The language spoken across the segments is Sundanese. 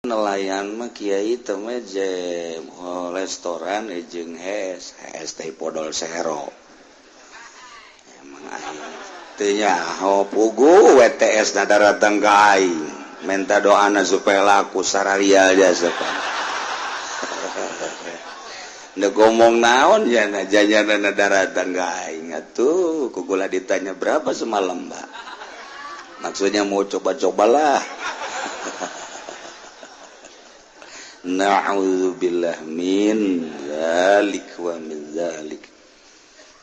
nelayan mah kiai teh restoran jeung teh podol sero emang teu nya pugu WTS na daratang ka aing minta doana supaya laku sararia jasa pan nda ngomong naon ya na jajana na daratang ka aing atuh kugula ditanya berapa semalam Mbak maksudnya mau coba-cobalah. Na'udzubillah min zalik wa min zalik.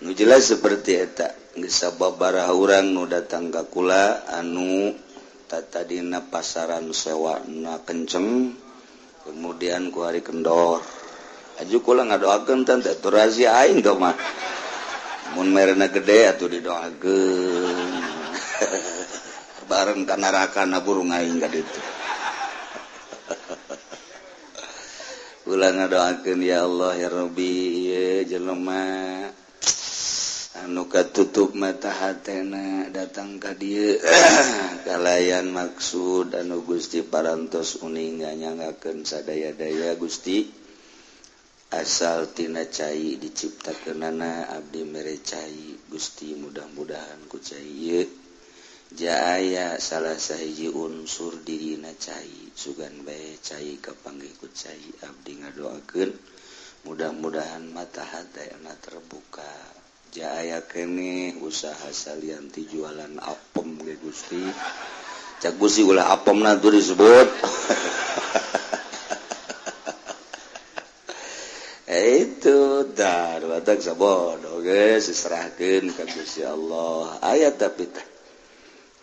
Nu jelas seperti eta geus sababaraha urang nu datang ka kula anu tadina pasaran sewana kenceng kemudian ku hari kendor aju kula ngadoakeun teh teh rahasia aing teh mah mun merena gede atuh didoakeun bareng ka narakana burung aing ka ditu. Ulah ngadoakeun ya Allah ya Rabbi ieu jelema anu katutup mata hatena datang ka dieu kalayan maksud anu Gusti parantos uning nyangakeun sadaya-daya Gusti asal tina cai diciptakeunana abdi mere cai Gusti mudah-mudahan ku cai ieu jaaya salah sahiji unsur dirina cai sugan bae cai kapanggih ku cai abdi ngadoakeun mudah-mudahan mata hatena terbuka jaaya kene usaha salian ti jualan apem ge Gusti cak Gusti ulah apemna tuh disebut itu dah watak sabodo geus diserahkeun ka Gusti Allah aya tapi teh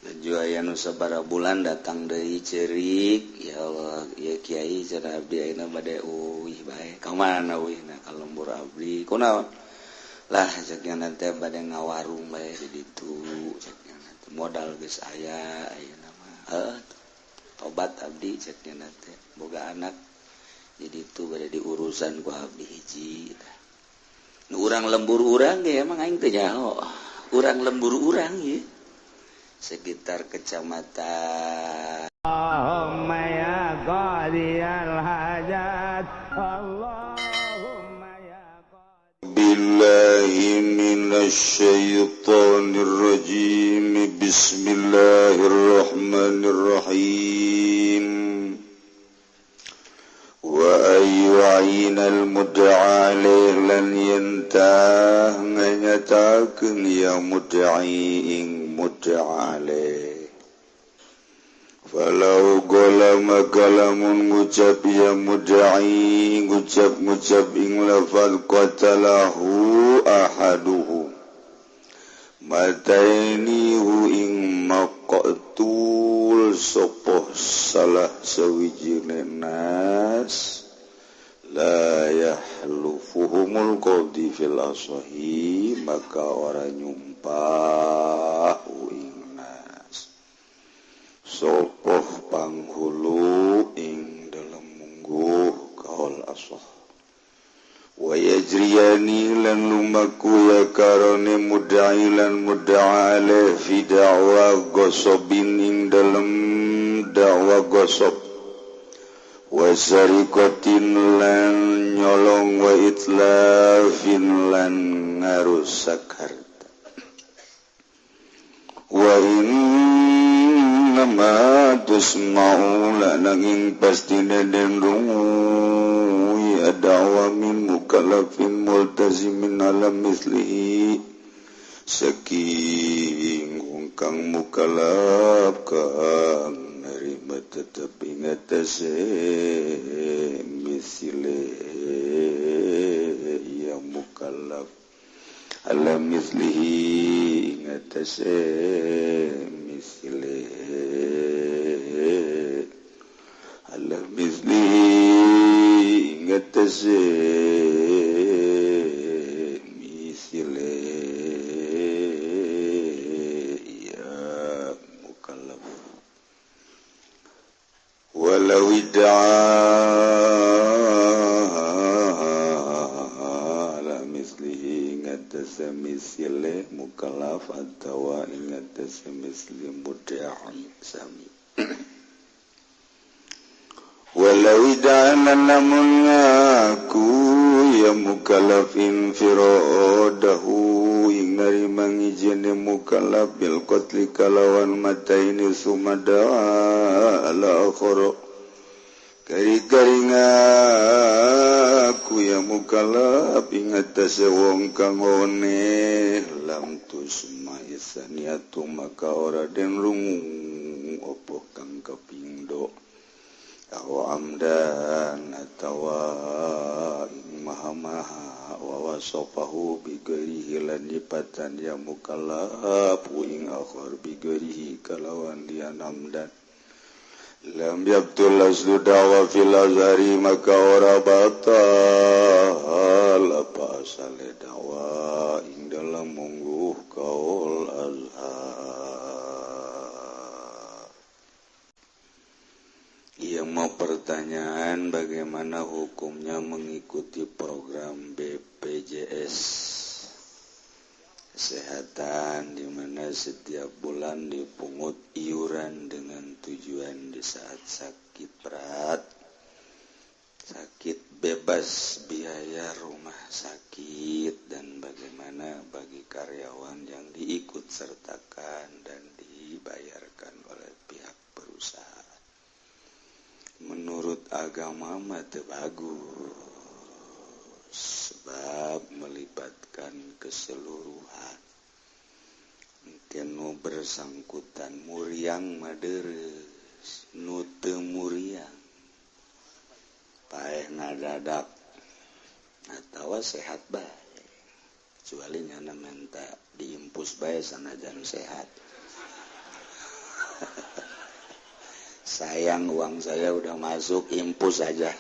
juaya nu sabaraha bulan datang deui ceurik ya Allah ya kiai cenah abdi ayeuna bade uih bae ka mana uihna ka lembur abdi kunaon lah ceknya nanti bade ngawarung bae di ditu ceknya nanti modal geus aya ayeuna mah tobat abdi ceknya nanti boga anak di ditu bade diurusan ku abdi hiji nu urang lembur urang ge emang aing teu nyaho urang lembur urang ye sekitar kecamatan Allahumma ya qadiyal hajat Allahumma ya qadiyal billahi minasyaitonir rajim bismillahirrahmanirrahim wa ayyu'inal mud'a alaih lan yantah nganyatakeun ya mud'i mud'a alaih falau golama galamun ngucap ya mud'i ngucap ing lafal qatalahu ahaduhu matainihu ing maqtul sopoh salah sawijine nas la yahlufuhumul qawdi fil asahi maka orang nyumpah ing nas sopoh panghulu ing dalam mungguh kaul asah wa yajriyani lan lumaku ya karone mudda'i lan mudda'a alaih fi da'wa gosobin ing dalam da'wa gosob wa sarikotin lan nyolong wa itlafin lan ngarusak harta wa innama tusma'u lananging pastine den rungu ya da'wa min mukallafin multazimin ala mislihi saking kang mukallaf kang nerima tetep ingatase misile ya mukallaf ala mislihi ingatase misile ala mislihi ingatase misile walau ida'ala mislihi ingatasa misile mukallaf atawa ingatasa misli mudda'i sami wa walawidanan namun ngaku ya mukallafin firodahu ing narima ngijine mukallaf bil qatli kalawan mataini sumada ala akhara kari-kari ngaku ya mukallaf ing atase wong kang one lam tusma isaniatu maka ora den rungu opo kang kapindo amdan atawa maha-maha wa wasafahu bi ghairihi lan nyipatan ya mukallaf ing akhar bi ghairihi kalawan dia namdan lam yabtul aslu dawa fil azhari maka ora batal apa asale dawa ing dalam mungguh kaul azhar. Ia mau pertanyaan bagaimana hukumnya mengikuti program BPJS Kesehatan di mana setiap bulan dipungut iuran dengan tujuan di saat sakit berat, sakit bebas biaya rumah sakit, dan bagaimana bagi karyawan yang diikut sertakan dan dibayarkan oleh pihak perusahaan. Menurut agama mah teu bagus sebab melibatkan keseluruhan. Nu bersangkutan muriang maderes, nu teu muriang paeh ngadadak atawa sehat bae, kecuali nyana menta diimpus bae sanajan sehat. Sayang uang saya udah masuk, impus aja.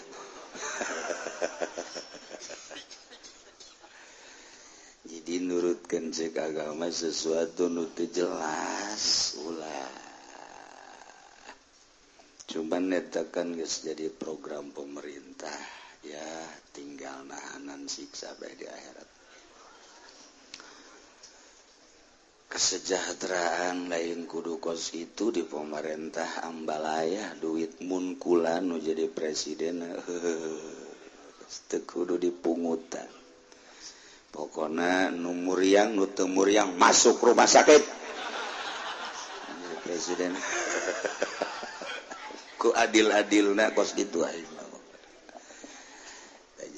Jadi nurutkeun cek agama sesuatu nu teu jelas ulah. Cuman eta kan geus jadi program pemerintah, ya tinggal nahanan siksa bae di akhirat. Kesejahteraan lain kudu kos itu di pemerintah ambalaya duit munkulan nu jadi presiden teu kudu dipungutan. Pokona nu muriang nu teu muriang masuk rumah sakit. Presiden ku adil-adilna kos kitu aing.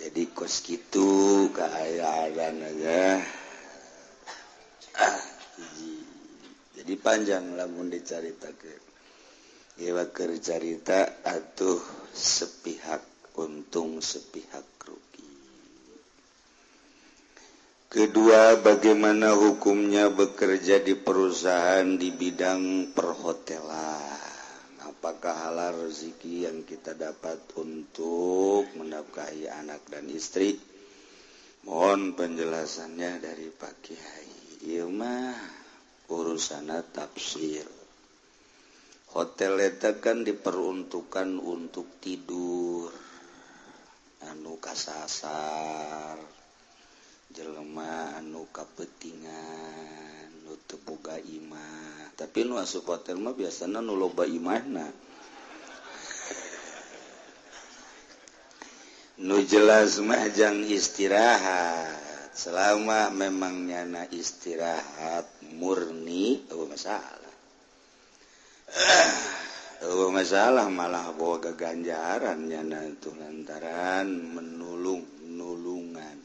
Jadi kos kitu kaayaan aja. Jadi panjang lamun dicaritakeun. Ieu keur carita atuh sepihak untung sepihak rugi. Kedua, bagaimana hukumnya bekerja di perusahaan di bidang perhotelan? Apakah halal rezeki yang kita dapat untuk menafkahi anak dan istri? Mohon penjelasannya dari Pak Kiai. Ieu mah urusana tafsir. Hotel eta kan diperuntukkan untuk tidur, anu kasasar, jelema anu kapetingan, nu teu boga imah. Tapi nu asup hotel mah biasana nu loba imahna. Nu jelas mah jang istirahat. Selama memang nyana istirahat murni, masalah malah bawa keganjaran nyana itu lantaran nulungan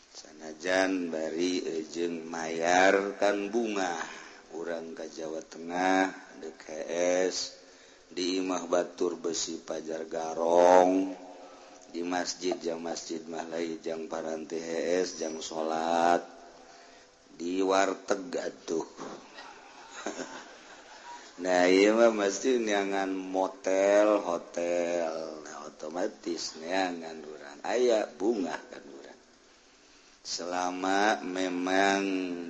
sanajan bari jeung mayarkan bunga urang ka Jawa Tengah DKS di imah batur besi pajar garong di masjid jang masjid mahlai jang paranti HS jang salat di warteg atuh. Nah ieu mah mesti neangan motel hotel, nah otomatis neangan urang aya bunga kan urang. Selama memang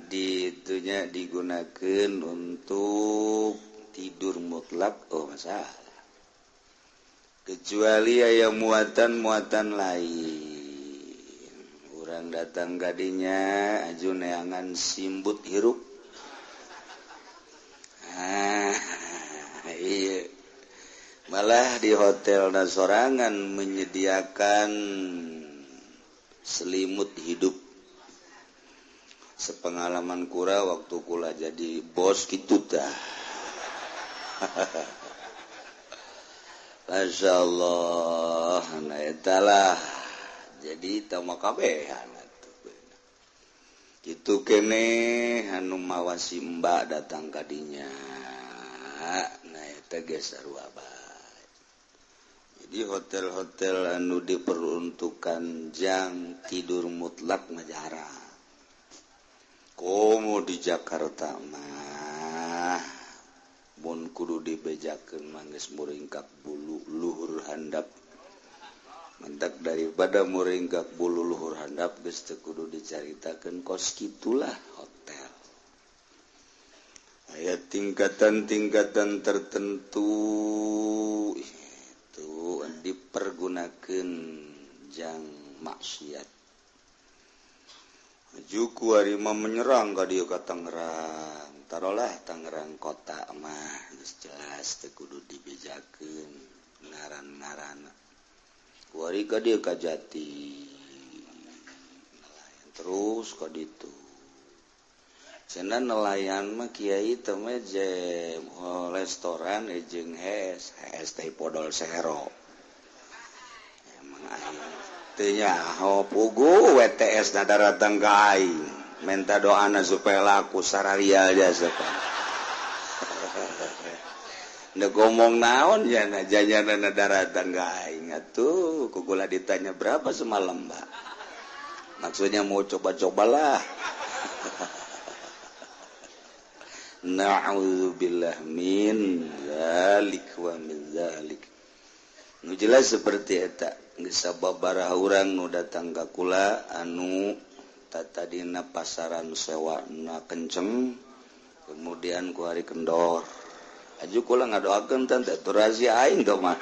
ditunya digunakeun untuk tidur mutlak masalah. Kecuali aya muatan-muatan lain. Urang datang kadinya aju neangan simbut hirup. Iya. malah di hotel dan sorangan menyediakan selimut hidup. Sepengalaman kura waktu kula jadi bos gitu dah. Masya Allah, nah etalah jadi tamu kabehan gitu kene anu mawasi mbak datang kadinya, nah eta geus sarua bae. Jadi hotel-hotel anu diperuntukkan jam tidur mutlak mah jarang. Komo di Jakarta mah mun kudu dibejakeun mangges muringkak bulu luhur handap. Mentak daripada muringkak bulu luhur handap geus teu kudu dicaritakeun kos kitulah hotel. Aya tingkatan-tingkatan tertentu itu dipergunakeun jang maksiat. Juku harima menyerang ka dieu ka Tangerang. Tarolah Tangerang kota mah geus jelas teu kudu dibejakeun ngaran-ngaranna. Kuari ka dieu ka Jati. Nelayan terus ka ditu. Cenah nelayan mah kiai teh mah restoran jeung hes teh podol sero. Emang aing teu nyaho pugu WTS na datang ka aing. Minta doana supaya laku sararia jasa Pak. Nda ngomong naon ya na jajanana datang ka aing atuh kugula ditanya berapa semalam, Mbak. Maksudnya mau coba-cobalah. Na'udzubillah min zalik wa min zalik. Nu jelas seperti eta. Geus sababaraha urang nu datang ka kula anu tadina pasaran sewana kenceng kemudian ku hari kendor. Aju kula ngadoakeun teh teu rahasia aing teh mah.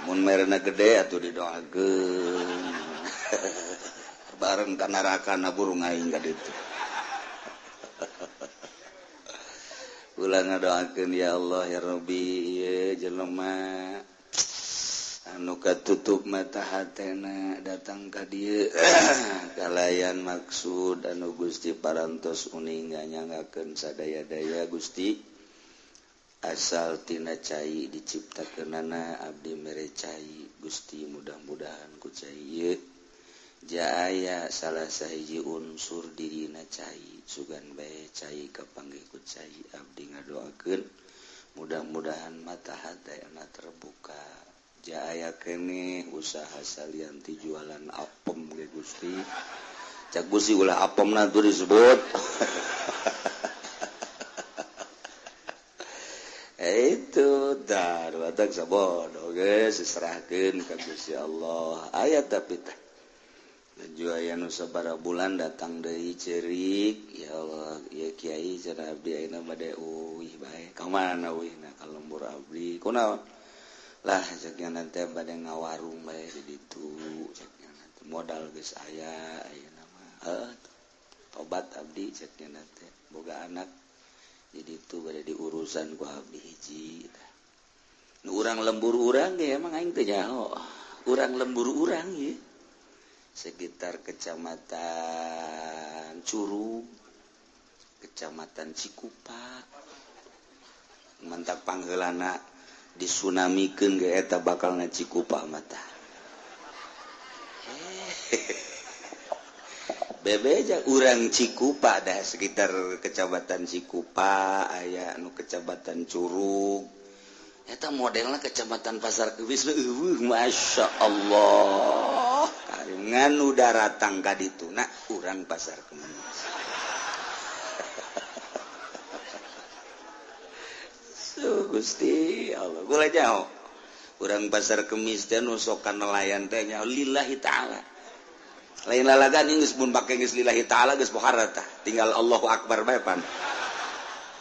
Mun merena gede atuh didoakeun. Bareng ka narakana burung aing ka ditu. Kula ngadoakeun ya Allah ya Rabbi ieu jelema anu katutup mata hatena datang ka dieu kalayan maksud anu Gusti parantos uning nyangakeun sadaya-daya Gusti asal tina cai diciptakeunana abdi mere cai Gusti mudah-mudahan ku cai ieu jaaya salah sahiji unsur dirina cai sugan bae cai kapanggih ku cai abdi ngadoakeun mudah-mudahan mata hatena terbuka jaaya kene usaha salianti jualan apem ge Gusti cak Gusti ulah apemna tuh disebut itu dar watak sabodo geus diserahkeun ka Gusti Allah aya tapi teh juaya nu sabaraha bulan datang deui ceurik ya Allah ya Kiai cenah abdi ayeuna bade uih bae ka mana uihna ka lembur abdi kunaon lah ceknya nanti bade ngawarung bae di ditu ceknya nanti modal geus aya ayeuna mah tobat abdi ceknya nanti boga anak di ditu bade diurusan ku abdi hiji nu urang lembur urang ge emang aing teu nyaho urang lembur urang ye sekitar kecamatan Curug kecamatan Cikupa mantak panggeulana disunamikeun ge eta bakal na Cikupa mata bebeja urang Cikupa dah sekitar kecamatan Cikupa aya anu kecamatan Curug eta modelna kecamatan Pasar Kewis masya Allah nganu daratang ka ditu na urang Pasar Kemis Gusti Allah gula jauh urang Pasar Kemis teh nu sok nelayan teh nya lillahi taala lain lalagan geus mun pake geus lillahi taala geus pohara tah tinggal Allahu akbar bae pan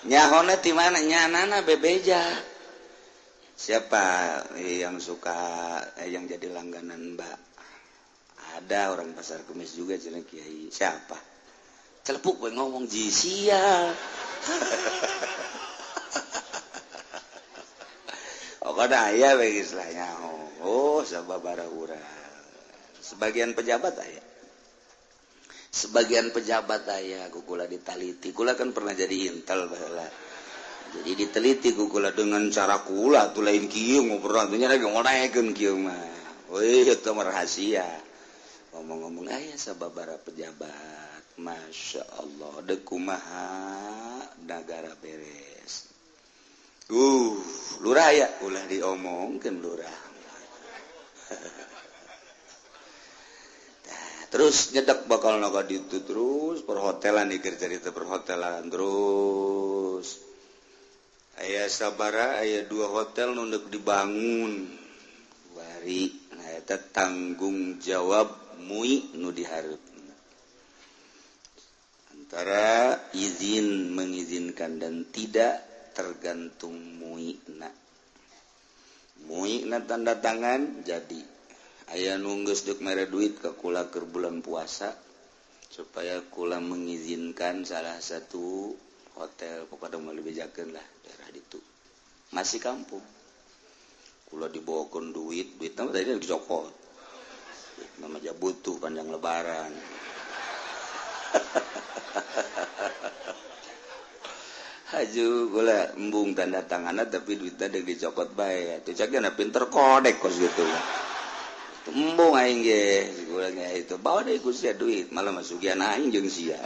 nyahona ti mana nyanana bebeja siapa yang suka yang jadi langganan Mbak ada orang Pasar Kemis juga cenah Kiai siapa celepuk we ngomong jisia aya istilahnya sababaraha urang sebagian pejabat aya kukula ditaliti kula kan pernah jadi intel baheula jadi diteliti kukula dengan cara kula tuh lain kieu ngobrol atunya lagi ngonaekeun kieu mah itu rahasia ngomong-ngomong aya sababaraha pejabat Masya Allah deuk kumaha negara beres lurah ya ulah diomongkeun lurah terus nyedak bakal naga ditu terus perhotelan dikir cerita perhotelan terus aya sabara aya 2 hotel nu deuk dibangun bari eta tanggung jawab MUI nu dihareupeun antara izin mengizinkan dan tidak tergantung MUI-na tanda tangan jadi aya nunggus duk mere duit ke kula keur bulan puasa supaya kula mengizinkan salah satu hotel pokoknya mau lebih bejakeun lah daerah ditu masih kampung kula dibawakeun duitna tadi dicokot nama aja butuh panjang lebaran haju kula embung tanda tanganna tapi duitna deuk dicokot bae atuh cagana pinter kodek kos gitu embung aing ge gulanya itu bawa deui ku sia duit malah masukian aing jeung sia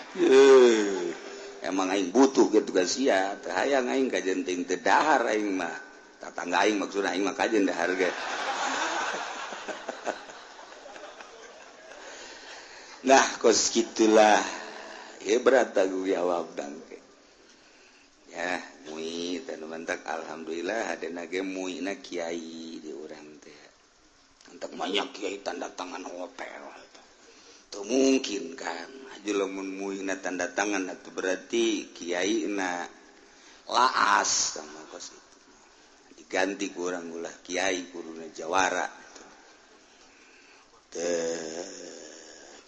emang aing butuh gitu kan sia teu hayang aing kajenting teu dahar aing mah tatangga aing maksudna aing mah kajen dahar ge nah kos gitulah ya berat tanggung jawab dangke ya MUI teh mantak alhamdulillah hadena ge MUI-na kiai di urang teh antak banyak kiai tanda tangan hotel itu mungkin kan aja lamun MUI-na tanda tangan itu berarti kiai na laas sama kos itu diganti ku urang ulah kiai kuruna jawara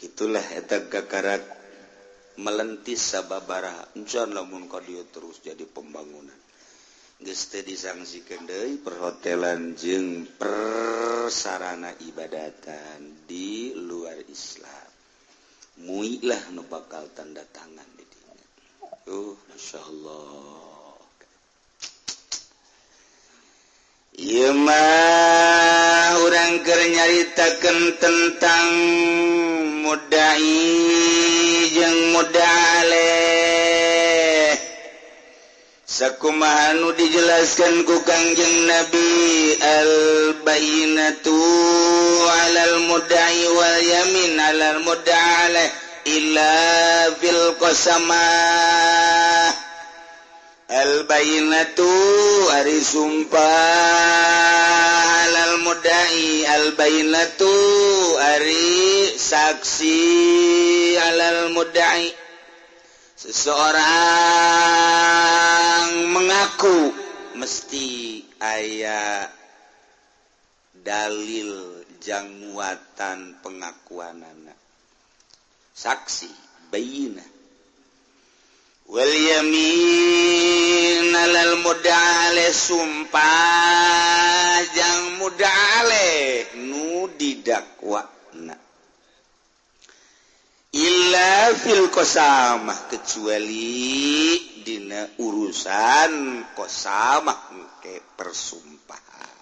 gitulah eta gagarak melentis sababaraha encan lamun ka dieu terus jadi pembangunan geus teu disangsikeun deui perhotelan jeung persarana ibadatan di luar Islam MUI lah nu bakal tanda tangan di dinya masyaallah ieu mah urang keur nyaritakeun tentang mudai jeung mudaleh sakumaha nu dijelaskan ku Kangjeng Nabi al-bayyinatu 'alal mudai wal yamin 'alal mudaleh illa fil qasamah al-bayyinatu ari sumpah 'alal mudai al-bayyinatu ari saksi 'alal mudai seseorang mengaku mesti aya dalil jang muatan pengakuanana saksi bayyinah wal yamin 'alal mud'aleh sumpah jang mud'aleh nu didakwana illa fil qasamah kecuali dina urusan qasamah ke persumpahan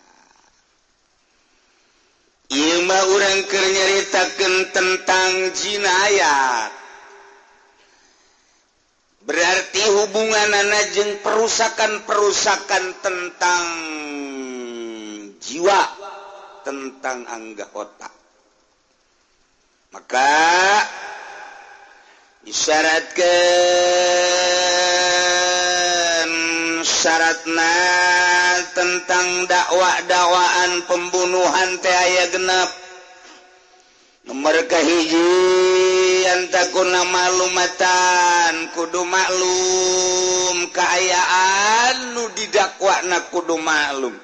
ieu mah urang keur nyaritakeun tentang jinayat berarti hubunganana jeung perusakan-perusakan tentang jiwa tentang anggota maka disyaratkan syaratna tentang dakwaan pembunuhan teh aya genep nomor kahiji antakuna malumatan kudu maklum kaayaan nu didakwana kudu maklum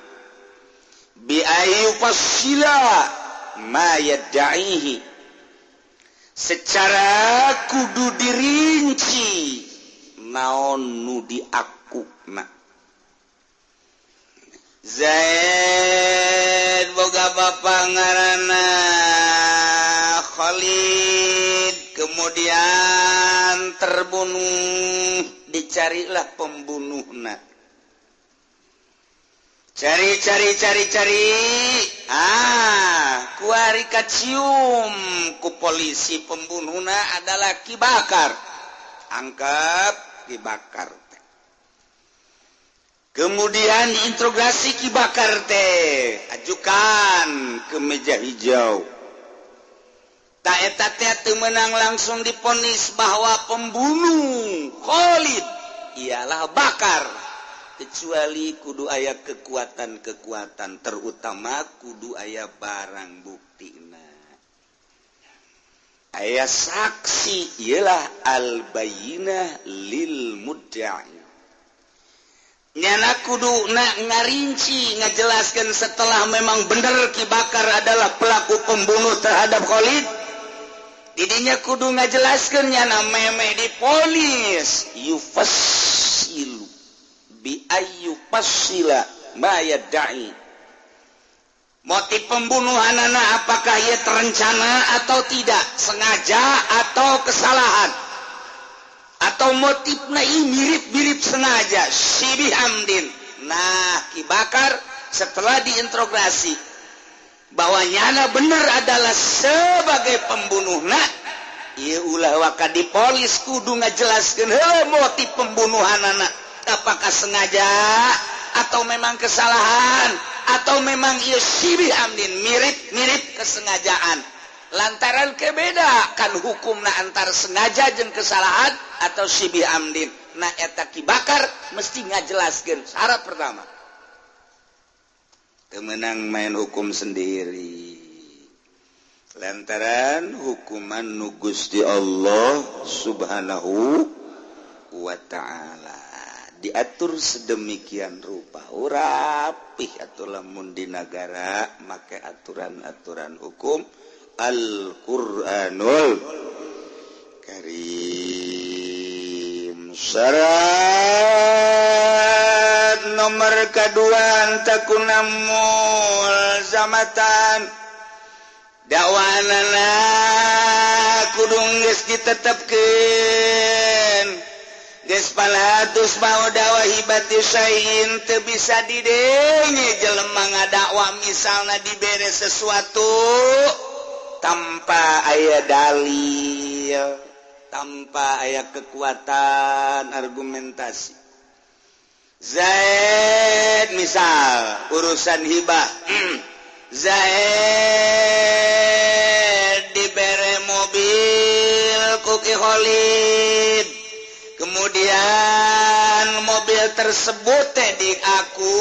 bi ayu fasila ma yad'ihi secara kudu dirinci naon nu diakuna Zaid boga bapa ngaranna Khalid, kemudian terbunuh, dicarilah pembunuhna. Cari, kuari kacium ku polisi pembunuhna adalah Ki Bakar. Angkat Ki Bakar. Kemudian diinterogasi Ki Bakar teh, ajukan ke meja hijau. Tak eta teh menang langsung diponis bahwa pembunuh Khalid ialah Bakar. Kecuali kudu aya kekuatan terutama kudu aya barang buktina. Aya saksi ialah al-bayyinah lil mudda'i. Nyana kudu ngarinci ngajelaskan setelah memang benar Ki Bakar adalah pelaku pembunuh terhadap Khalid. Didinya kudu ngajelaskan nyana meme diponis yufassilu bi ayyu fasila ma yad'i. Motif pembunuhanana apakah ia terencana atau tidak, sengaja atau kesalahan, atau motifnya mirip-mirip sengaja, Sibih Hamdin. Nah, Ki Bakar setelah diinterogasi bahwa nyana benar adalah sebagai pembunuhna, ieu ulah waka dipolis kudu ngajelaskeun motif pembunuhanana. Apakah sengaja atau memang kesalahan atau memang ieu Sibih Hamdin mirip-mirip kesengajaan. Lantaran kebeda kan hukumna antar sengaja jeung kesalahan atau Sibih Hamdin. Nah eta Ki Bakar mesti ngajelaskeun syarat pertama. Temenang main hukum sendiri. Lantaran hukuman nu Gusti Allah Subhanahu wa ta'ala diatur sedemikian rupa rapih atuh lamun di negara make aturan-aturan hukum Al-Qur'anul Karim. Syarat nomor kedua antakuna mulzamatan dakwanana kudu geus ditetepkeun. Geus palatus mau dakwah hibati sain teu bisa didenge jelema ngadakwa misalna dibere sesuatu tanpa aya dalil, tanpa aya kekuatan argumentasi. Zaid misal urusan hibah, Zaid dibere mobil ku Ki Khalid. Kemudian mobil tersebut diaku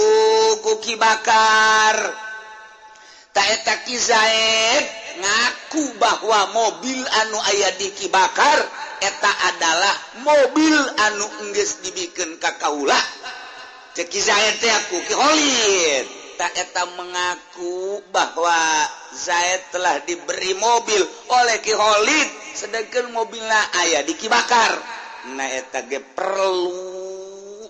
ku Ki Bakar. Ta eta Ki Zaid ngaku bahwa mobil anu aya di Ki Bakar eta adalah mobil anu geus dibikeun ka kaula. Cek Ki Zaid teh aku Ki Khalid. Ta eta mengaku bahwa Zaid telah diberi mobil oleh Ki Khalid sedangkan mobilna aya di Ki Bakar. Nah eta ge perlu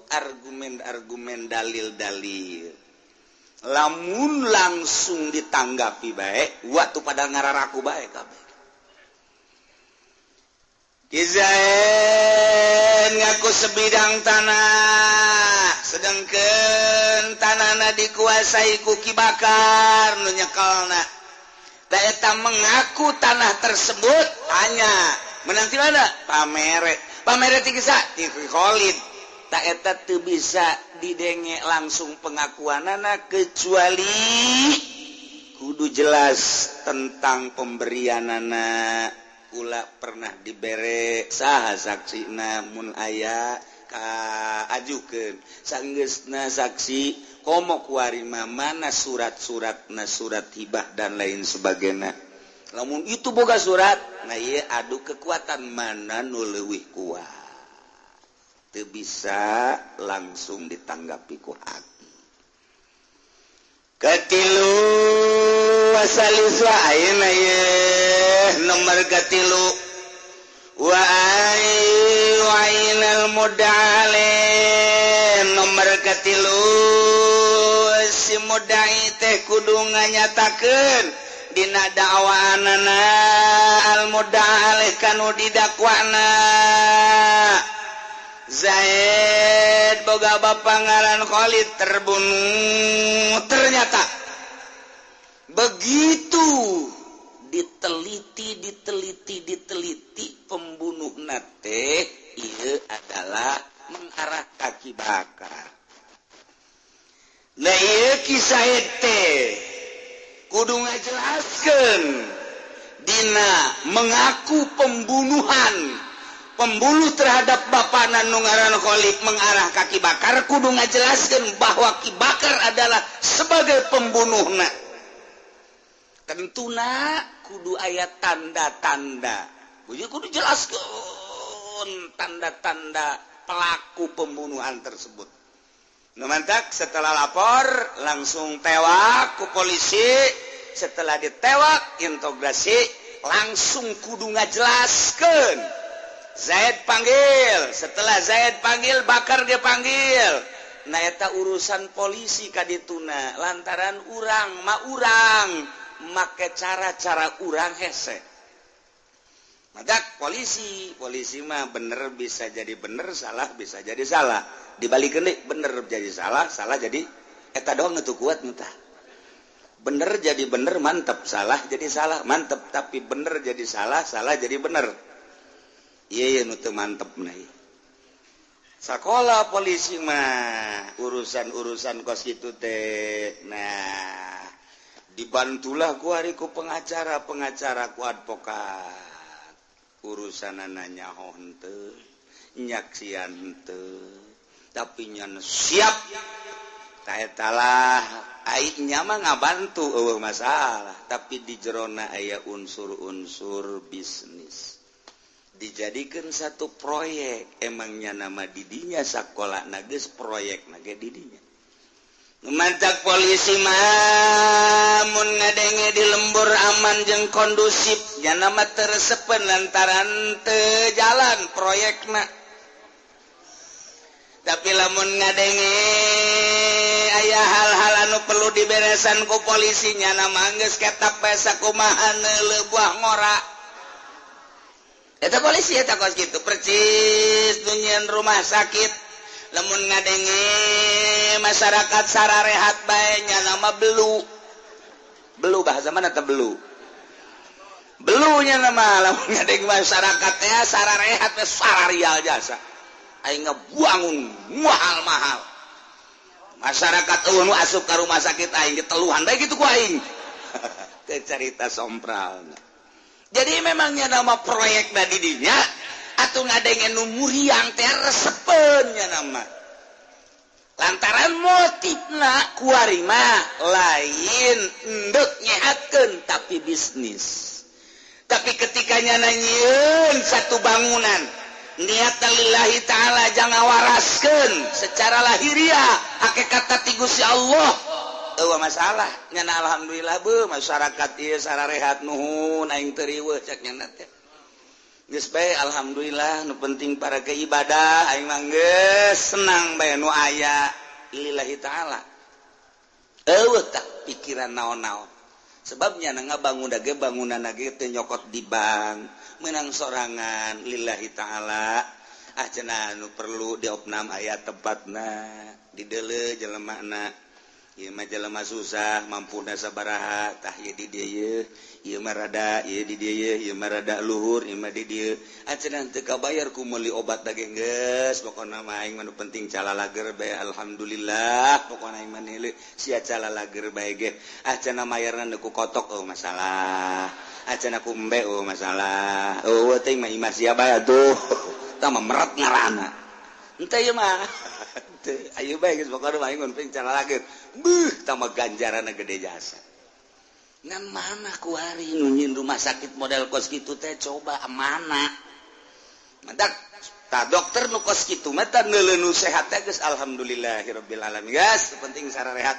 argumen-argumen dalil-dalil. Lamun langsung ditanggapi bae, waktu pada ngararaku bae kabeh. Ki Zaid ngaku sebidang tanah, sedangkan tanahna dikuasai ku Ki Bakar nu nyekelna. Da eta mengaku tanah tersebut hanya menanti mana? Pamere ti kisah ti Khalid. Tak eta teu bisa didenge langsung pengakuanana kecuali kudu jelas tentang pemberianana. Ulah pernah dibere saha saksina mun aya ajukeun sanggeusna saksi komo kuari mana surat-suratna surat hibah dan lain sebagainya. Lamun itu boga surat, nah ieu adu kekuatan mana nu leuwih kuat. Teu bisa langsung ditanggapi ku hati. Katilu wasalisu ayeuna ieu nomor katilu wa ainal mud'ale nomor katilu si mudai teh kudu nganyatakeun dina dakwaanana al mudalih kanu didakwana Zaid boga bapa ngaran Khalid terbunuh. Ternyata begitu diteliti pembunuh nate ieu adalah mengarah kaki bakar. Nah ieu kisah teh kudu ngajelaskeun dina mengaku pembunuh terhadap bapana nu ngaran Khalid mengarah kaki bakar, kudu ngajelaskeun bahwa Ki Bakar adalah sebagai pembunuhna. Tentuna kudu aya tanda-tanda. Kudu jelaskeun tanda-tanda pelaku pembunuhan tersebut. Nu mantak setelah lapor langsung tewak ku polisi. Setelah ditewak integrasi langsung kudu ngajelaskeun. Zaid panggil, setelah Zaid panggil Bakar dia panggil. Nah eta urusan polisi kadituna lantaran urang make cara-cara urang hese. Maka polisi mah bener bisa jadi bener, salah bisa jadi salah. Dibalikeun deui bener jadi salah, salah jadi eta doang itu kuat mutah. Bener jadi bener mantep, salah jadi salah mantep, tapi bener jadi salah, salah jadi bener. Iya nu teu mantep nah. Sakola polisi mah urusan kos kitu teh. Nah, dibantulah ku ari ku pengacara ku advokat. Urusanana nyaho henteu, nyaksian henteu, tapi nyan siap. Taetalah aing nya mah ngabantu eueuh masalah, tapi di jerona aya unsur-unsur bisnis. Dijadikan satu proyek, emangnya nama didinya sakola nages proyek nage didinya. Mantak polisi mah mun ngadenge di lembur aman jeung kondusif nya nama teresepen lantaran teu jalan proyekna. Tapi lamun ngadenge aya hal-hal anu perlu diberesan ku polisinya nama geus ketak bae sakumaha neuleuh buah ngora. Eta polisi eta kos kitu percis dunyian rumah sakit lamun ngadenge masyarakat sararehat bae nya nama belu bahasa mana teh belu nya nama lamun ngadenge masyarakat teh sararehat teh sararial jasa aing ngabuangun mahal masyarakat eueuh nu asup ka rumah sakit aing teluhan bae kitu ku aing teh carita sompralna. Jadi memangnya nama proyek da didinya atuh ngadenge nu muriang teh resepeunnya nama. Lantaran motifna kuari mah lain endeuh nyehatkeun tapi bisnis. Tapi ketika nyana nyieun satu bangunan niat lillahi ta'ala jangan waraskeun secara lahiriah hakikat ti Gusti Allah. Eueuh masalah nyana alhamdulillah beuh masyarakat ieu sararehat nuhun aing teu riweuh cek nyana teh. Geus bae alhamdulillah nu penting para ke ibadah aing mah geus senang bae nu aya lillahi taala. Eueuh tak pikiran naon-naon. Sebabnya ngabangun dage bangunanna ge teu nyokot di bank, meunang sorangan lillahi taala. Cenah nu perlu diopnam aya tempatna, dideuleuh jelemana. Ieu mah jelema susah mampuna sabaraha tah ieu di dieu ieu mah rada ieu di dieu ieu mah rada luhur ieu mah di dieu acenah teu kabayar ku meuli obat dage geus pokona mah aing mah nu penting calalager bae alhamdulillah pokona aing mah neuleuh sia calalager bae ge acenah mayarna ku kotok masalah acenah ku embe masalah teh mah imah sia bae atuh tah mah meret ngaranna henteu ieu mah ayo bae geus pokona mah aing mun penting calalager tambah ganjaranna gede jasa. Ngan mana ku hari nunyin rumah sakit model kos kitu teh coba mana. Mantak ta dokter nu kos kitu mah tah neuleuh nu sehat teh geus alhamdulillahirabbil alamin. Geus penting sararehat.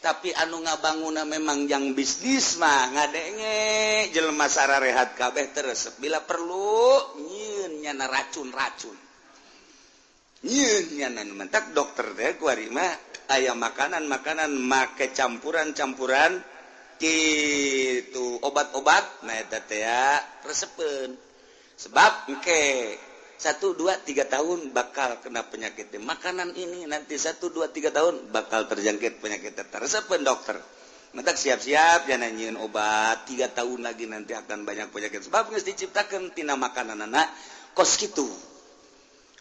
Tapi anu ngabangunna memang jang bisnis mah ngadenge jelema sararehat kabeh teu resep bila perlu nyieun nyana racun-racun. mentak dokter teh kuari mah aya makanan make campuran gitu obat-obat nah eta teh resepen sebab engke 1 2 3 tahun bakal kena penyakit makanan ini nanti 1 2 3 tahun bakal terjangkit penyakit resepen dokter mentak siap-siap jangan nyieun obat 3 tahun lagi nanti akan banyak penyakit sebab geus diciptakeun tina makanan anak kos kitu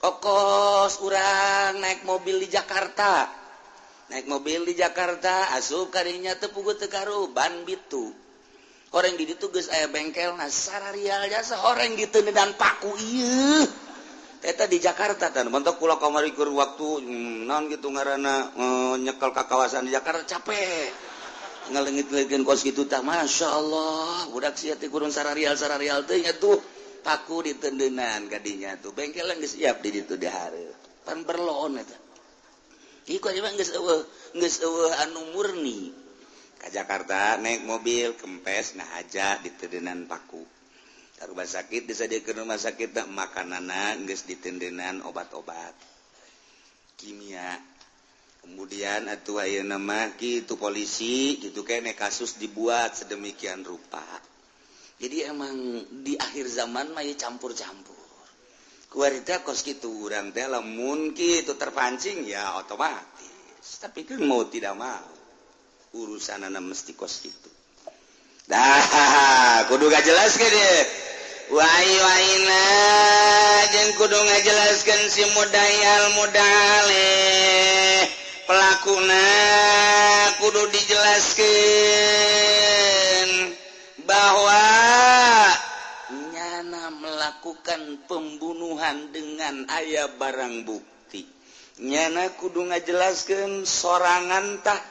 kos urang naik mobil di Jakarta asup kadinya teu puguh teu karu ban bitu horeng di ditu geus aya bengkel nah sararial jasa horeng di teu dan paku ieu eta di Jakarta tah mentok kula kamari keur waktu naon kitu ngaranna nyekel ka kawasan di Jakarta capek ngaleungit-leungitkeun kos kitu tah masyaallah budak sia teh kurun sararial teh nya tuh paku ditendeunan kadinya tuh bengkel geus siap di ditu di hareup pan berloon eta ieu mah geus eueuh anu murni ka Jakarta naik mobil kempes nah aja ditendeunan paku ka rumah sakit disadiakeun rumah sakit teh makananna geus ditendeunan obat-obat kimia kemudian atuh ayeuna mah kitu polisi gitu kene kasus dibuat sedemikian rupa. Jadi emang di akhir zaman mah ya campur-campur. Kuarita kos kitu urang teh lamun kitu terpancing ya otomatis. Tapi kan mau tidak mau urusanana mesti kos kitu. Dah kudu ngajelaskeun ye. Wai-waina jeung kudu ngajelaskeun si mudayal mudale. Pelakuna kudu dijelaskeun bahwa nyana melakukan pembunuhan dengan aya barang bukti nyana kudu ngajelaskeun sorangan tah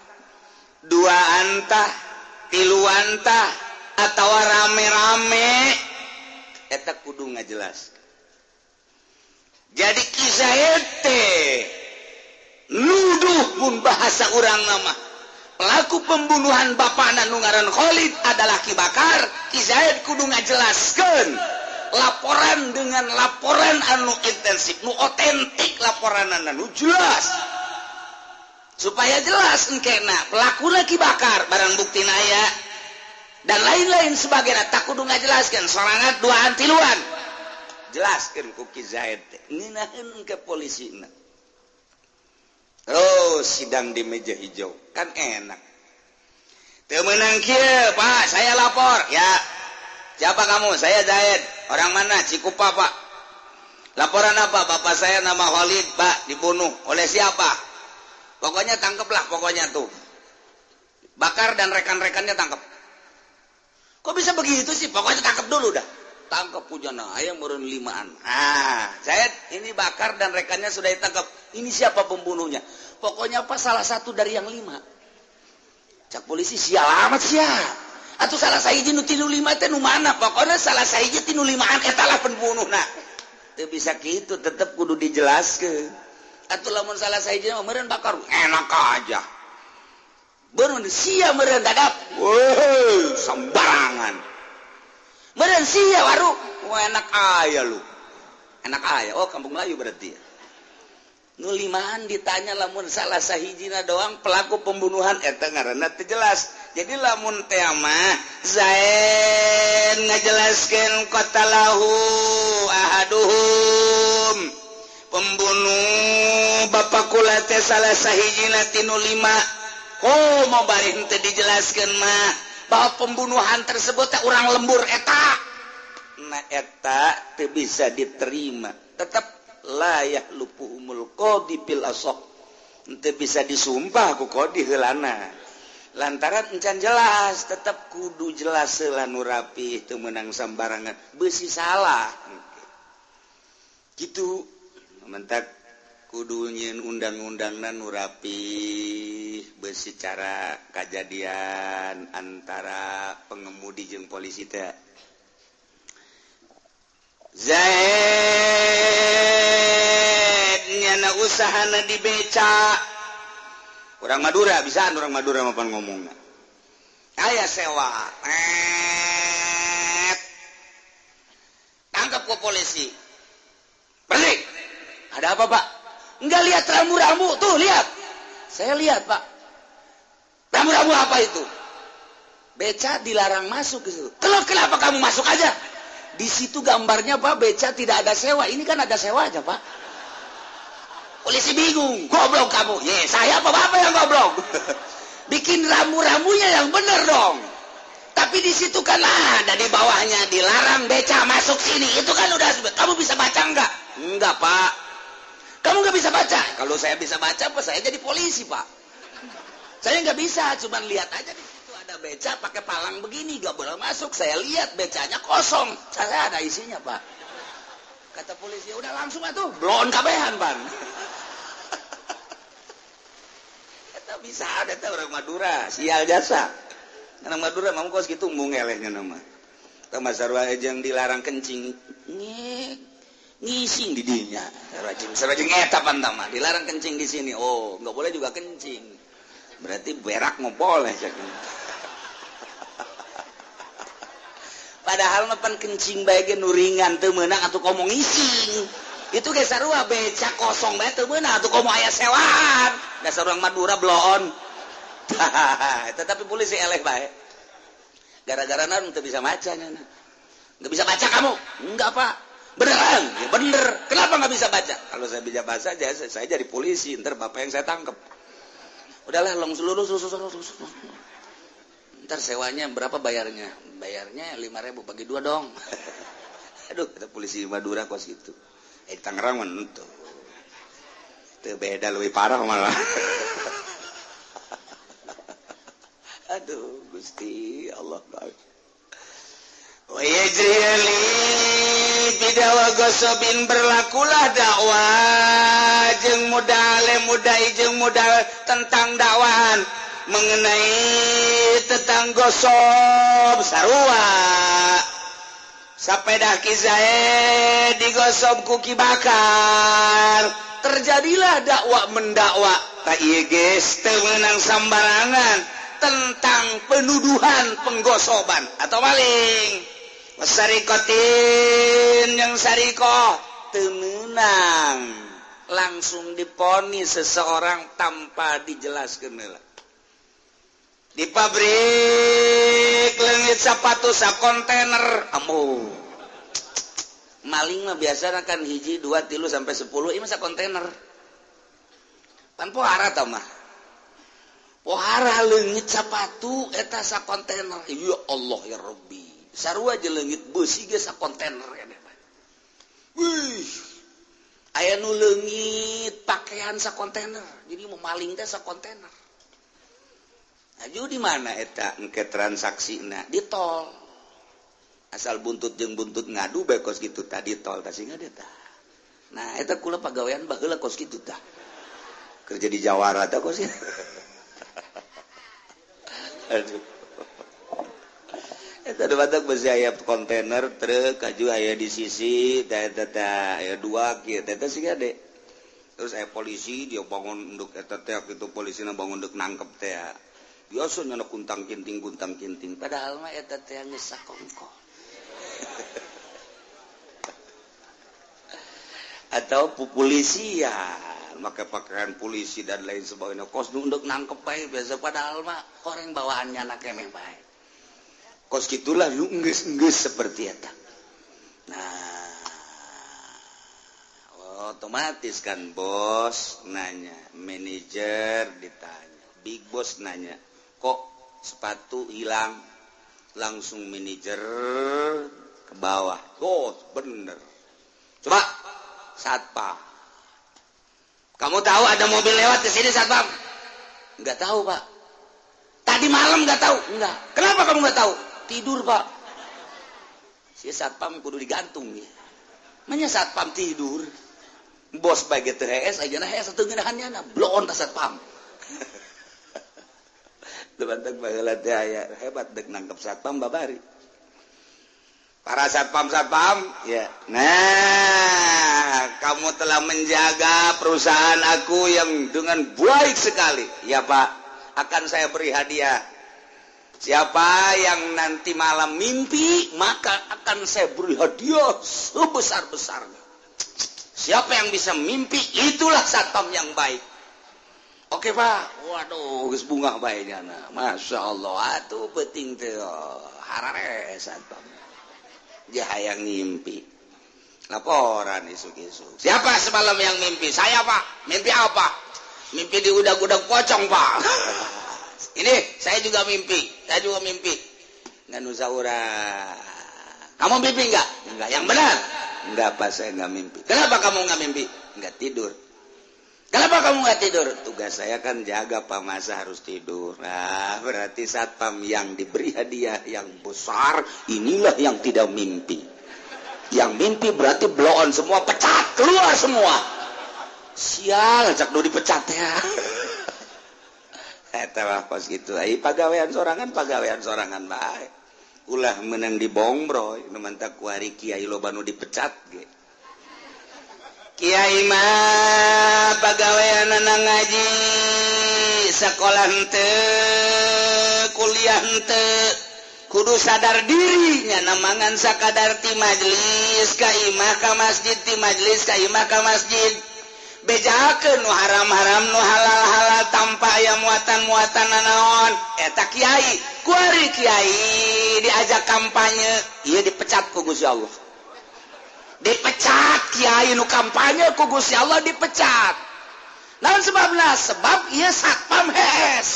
duaan tah tiluan tah atawa rame-rame eta kudu ngajelaskeun jadi kisah teh nuduh pun bahasa urang nama pelaku pembunuhan bapana nu ngaran Khalid adalah Ki Bakar. Ki Zaid kudu ngajelaskeun laporan dengan laporan anu intensif, nu otentik laporanana nu jelas. Supaya jelas engkena pelakuna Ki Bakar barang buktina aya dan lain-lain sebagainya tak kudu ngajelaskeun sorangan duaan tiluan. Jelaskeun ku Ki Zaid ngeunaheun ke polisina. Oh, sidang di meja hijau kan enak. Teu meunang kieu, Pak, saya lapor. Ya. Siapa kamu? Saya Zaid. Orang mana? Cikupa, Pak. Laporan apa? Bapak saya nama Khalid, Pak, dibunuh. Oleh siapa? Pokoknya tangkeplah pokoknya tuh. Bakar dan rekan-rekannya tangkap. Kok bisa begitu sih? Pokoknya tangkap dulu dah. Tangkap pujana ayam meureun 5an. Zaid, ini Bakar dan rekannya sudah ditangkap. Ini siapa pembunuhnya? Pokoknya apa salah satu dari yang 5. Cak polisi sial amat sial. Atuh salah sahiji nu 5 teh nu mana? Pokoknya salah sahiji 5an eta lah pembunuhna. Teu bisa kitu, tetep kudu dijelaskeun. Atuh lamun salah sahiji mah meureun Bakar enak aja. Beun sia meureun dadap. Woi, sembarangan. Meureun sia waru. Enak aya lu. Enak aya. Oh, kampung Melayu berarti ya. Nu 5an ditanya lamun salah sahijina doang pelaku pembunuhan eta ngaranna teu jelas. Jadi lamun teh mah Zaid ngajelaskeun qatalahu ahaduhum pembunuh bapak kula teh salah sahijina tinu 5. Oh mau bari teu dijelaskeun mah bahwa pembunuhan tersebut teh urang lembur eta. Nah eta teu bisa diterima. Tetap layah lupuhumul qadi fil asaq teu bisa disumpah ku qadi heulana lantaran encan jelas tetap kudu jelas heula nu rapih teu meunang sambarangan beusi salah kitu mentak kudu nyieun undang-undangna nu rapih beusi cara kajadian antara pengemudi jeung polisi teh Zaid nyana usahana di beca. Orang Madura bisa orang Madura mapan ngomongna. Aya sewa. Tangkap ke polisi. Balik. Ada apa, Pak? Enggak lihat rambu-rambu tuh, lihat. Saya lihat, Pak. Rambu-rambu apa itu? Beca dilarang masuk ke situ. Kenapa kamu masuk aja? Di situ gambarnya, Pak, beca tidak ada sewa. Ini kan ada sewa aja, Pak. Polisi bingung. Goblok kamu. Ye, saya apa Bapak yang goblok? Bikin rambu-rambunya yang bener dong. Tapi di situ kan ada di bawahnya dilarang beca masuk sini. Itu kan udah, kamu bisa baca enggak? Enggak, Pak. Kamu nggak bisa baca. Kalau saya bisa baca, apa saya jadi polisi, Pak? Saya nggak bisa, cuman lihat aja di situ ada beca pakai palang begini, nggak boleh masuk. Saya lihat becanya kosong, saya ada isinya, Pak. Kata polisi, udah langsung atuh, blon kabehan, Pan. Kita bisa ada tuh orang Madura, sial jasa. Orang Madura, mau kos gitu mungelehnya nama. Sama sarwa yang dilarang kencing, ngising di dinya. Sarwajing eta pantama, dilarang kencing di sini. Oh, nggak boleh juga kencing. Berarti berak nggak boleh. Padahal mapan kencing bae nuringan teu meunang atuh komo ngising. Itu ge sarua beca kosong bae teu meunang atuh komo aya sewaan. Dasar orang Madura blon. Tetapi polisi eleh bae. Gara-gara naon teu bisa maca nya. Nggak bisa baca kamu? Enggak, Pak. Beneran? Ya bener. Kenapa nggak bisa baca? Kalau saya bisa baca aja, saya jadi polisi. Ntar bapak yang saya tangkap. Udahlah, lurus. Ntar sewanya berapa bayarnya? Bayarnya 5.000 bagi 2 dong. Aduh, kita polisi Madura kos gitu. Di Tangerang menuntut. Itu beda lebih parah malah. Aduh, Gusti Allah. Wajrili bidawa gosobin berlakulah dakwah jeung mudal jeung modal tentang dakwahan mengenai tentang gosob sarua sapeda kizae digosob ku Ki Bakar terjadilah dakwah mendakwa ka ieu geus teu meunang sambarangan tentang penuduhan penggosoban atau maling Sarikotin yang sarikoh temenang langsung diponis seseorang tanpa dijelaskan di pabrik leungit sepatu sakontainer amu maling mah biasa kan hiji 2 3 sampai 10 ini sakontainer pan pohara tah mah pohara leungit sepatu eta sakontainer ya Allah ya Rabbi sarua aja leungit beusi ge sakontainer ya. Wih. Aya nu leungit pakaian sakontainer. Jadi mau maling teh sakontainer. Aju di mana eta engke transaksina? Di tol. Asal buntut jeung buntut ngadu bae kos kitu tah di tol tah singa tah. Nah, eta kula pagawean baheula kos kitu tah. Kerja di Jawara tah kos. Aduh. Eta badak besi aya kontainer truk kaju aya di sisi teh aya 2 kieu teh sih gade. Terus aya polisi dia bangun nduk eta teh kitu polisina bangun nduk nangkep teh. Biasa nyana kuntang kinting padahal mah eta teh geus sakongko. Atau polisian make pakaian polisi dan lain sebagainya kos nduk nangkep bae biasa padahal mah koreng bawaannya na kemeh bae. Kos gitulah lu enggeus seperti eta. Nah, otomatis kan bos nanya, manajer ditanya, big boss nanya, kok sepatu hilang? Langsung manajer ke bawah. Oh, bener. Coba satpam. Kamu tahu ada mobil lewat ke sini satpam? Enggak tahu, Pak. Tadi malam enggak tahu? Enggak. Kenapa kamu enggak tahu? Tidur, Pak. Si satpam kudu digantung ya. Manya satpam tidur. Bos bagi teu hees ayeuna hees teu ngeunahannya blon ta satpam. Teman-teman baheula teh aya hebat deuk nangkep satpam babari. Para satpam-satpam ya. Nah, kamu telah menjaga perusahaan aku yang dengan baik sekali. Ya, Pak. Akan saya beri hadiah. Siapa yang nanti malam mimpi, maka akan saya beri hadiah sebesar-besarnya. Siapa yang bisa mimpi, itulah satpam yang baik. Oke Pak, waduh, geus bunga baiknya. Masya Allah, atuh penting teh harare satpam. Dia hayang ngimpi. Laporan isuk-isuk. Siapa semalam yang mimpi? Saya Pak. Mimpi apa? Mimpi di udag-udag pocong Pak. Ini saya juga mimpi. Saya juga mimpi. Nggak usah urang. Kamu mimpi enggak? Enggak. Yang benar? Enggak Pak, saya enggak mimpi. Kenapa kamu enggak mimpi? Enggak tidur. Kenapa kamu enggak tidur? Tugas saya kan jaga Pak, masa harus tidur. Nah, berarti satpam yang diberi hadiah yang besar, inilah yang tidak mimpi. Yang mimpi berarti blow on semua, pecat, keluar semua. Sial, cak do dipecat ya. Eta mah pos gitu. Ai pagawean sorangan bae. Ulah menang di bongbroy, nu mantap ku ari kiai loba nu dipecat ge. Kiai mah pagaweanna ngaji, sakola henteu, kuliah henteu, kudu sadar diri nya namangan sakadar ti majelis ka imah ka masjid, ti majelis ka imah ka masjid. Bejakeun nu haram-haram nu halal-halal tanpa aya muatan-muatan nanaon. Eta kiai, ku ari kiai diajak kampanye, ieu dipecat ku Gusti Allah. Dipecat kiai nu kampanye ku Gusti Allah dipecat. Naon sebabna? Sebab ieu satpam hees.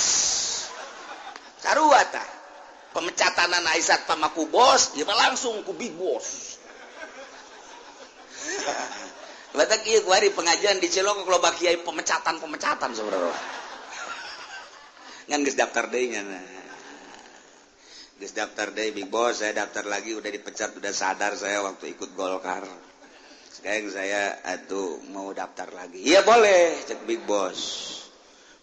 Sarua tah. Pemecatanan satpam aku bos, ieu langsung ku big boss. Batak ieu kuari pengajian di Ciloko loba kiai pemecatan saudara. Ngan geus daftar deui nya. Geus daftar deui big boss, saya daftar lagi udah dipecat, udah sadar saya waktu ikut Golkar. Sekarang saya atuh mau daftar lagi. Iya boleh, cek big boss.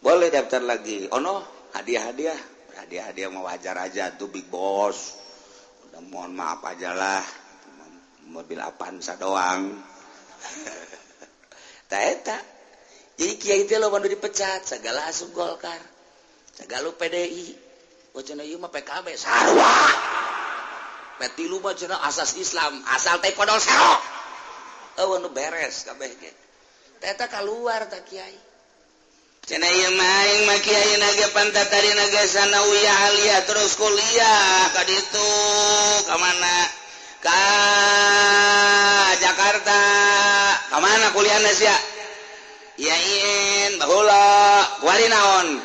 Boleh daftar lagi. Oh no, hadiah-hadiah. Hadiah-hadiah mau wajar aja tuh big boss. Udah mohon maaf aja lah. Mobil Avanza doang. Taeta. Jadi kiai teh lo bantu dipecat, segala asup Golkar. Segala PDI. Wacana ieu mah PKB sarua. Petilu mah cenah asas Islam, asal teh kodol sero. Eueuh nu beres kabeh ge. Taeta kaluar ta kiai. Cenah ieu mah aing mah kiai na ge pantatarina ge sanawiyah aliyah terus kuliah ka ditu ka mana? Ka Jakarta. Ka mana kuliahna sia? Yain baheula kuari naon?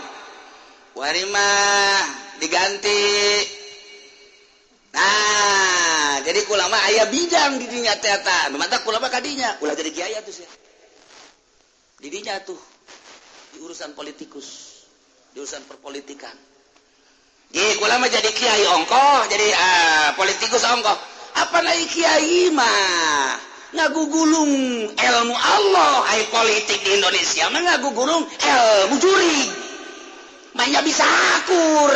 Kuari mah diganti. Nah, jadi kula mah aya bidang di dinya teh eta. Nu mantap kula mah ka dinya, ulah jadi kiai atuh sia. Di dinya tuh di urusan politikus, di urusan perpolitikan. Jadi kula mah jadi kiai ongkoh, jadi politikus ongkoh. Apa naik kiai mah ngagugulung ilmu Allah, ai politik di Indonesia mah ngagugulung ilmu juri. Manya bisa akur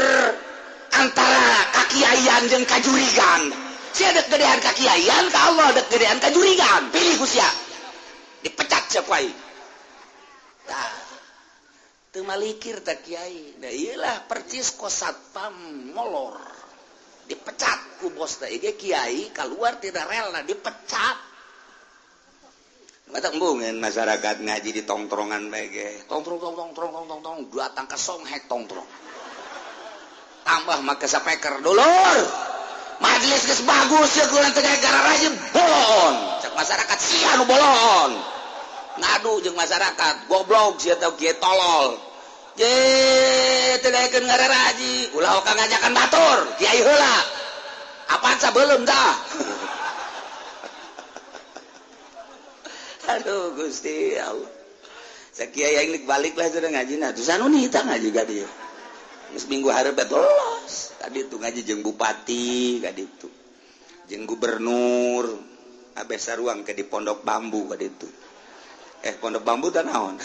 antara kakiaian jeung kajurigan. Sia dek gedean kakiaian ka Allah, dek gedean kajurigan. Pilih ku sia. Dipecat sia kuai. Tah. Teu malikir tak kiai. Da ieulah percis ko satpam molor. Dipecat ku bos teh ge kiai keluar tidak rela dipecat. Mata embungeun masyarakat ngaji di tongtrongan bae ge. Tongtrong datang ke songhek tongtrong. Tambah make sapeker dulur. Majelis geus bagus ya kulan teh gara rajin bolon. Cek masyarakat sia nu bolon. Ngadu jeung masyarakat goblok sia teh kieu tolol. Je teu daekeun ngararaji, ulah oka ngajakan batur, kiai heula. Apaan sabeuleum tah? Aduh Gusti Allah. Sakieu aing balik lah cenah ngajina. Terus anu nita ngaji ka dieu. Geus minggu hareup lolos. Tadi tuh ngaji jeung bupati ka ditu. Jeung gubernur. Abeh saruang ke di Pondok Bambu ka ditu. Pondok Bambu teh naon?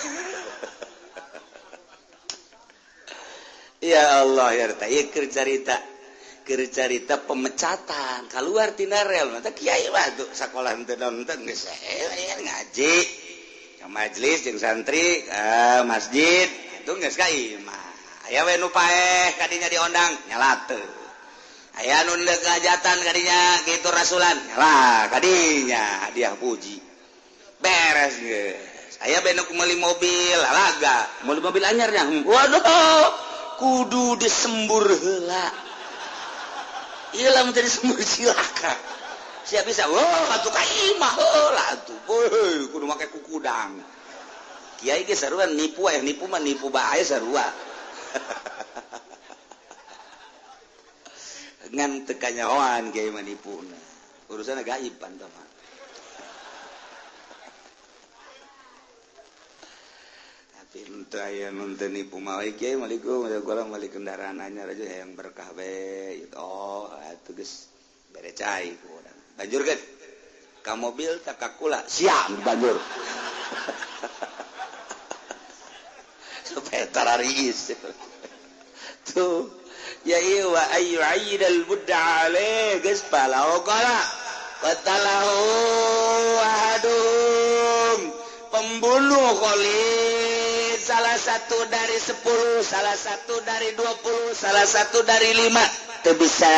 Ya Allah ya reta, ieu keur carita pemecatan keluar tina rel. Mata kiai mah tuh sakola henteu naon teh geus ngaji. Ka majelis jeung santri ka masjid, itu geus ka imah. Aya we nu paeh ka dinya diondang nyala teu. Aya nu neuk hajatan ka dinya kitu rasulan nyala ka dinya hadiah puji. Beres beres geus. Aya benok meuli mobil, alaga, meuli mobil anyarnya. Waduh, kudu disembur heula. Ieu lamun teu disembur cilaka. Sia bisa, atuh ka imah heula atuh. Weuy, kudu make kukudang. Kiai ge sarua nipu mah nipu bae sarua. Ngan teu kanyahoan kiai mah nipuna. Urusan gaib pan tah mah. Tapi teu aya nu teu nipu mah kiai maliku mali kendaraan anyar aja yang berkah we. Oh, atuh geus bere cai ku urang. Banjurkeun ka mobil tak kakula siap banjur. Supaya tarariis. Tuh ya iya wa ayu aidal budda alaih geus palau qala qatalahu ahadum pembunuh Khalid salah satu dari 10, salah satu dari 20, salah satu dari 5 teu bisa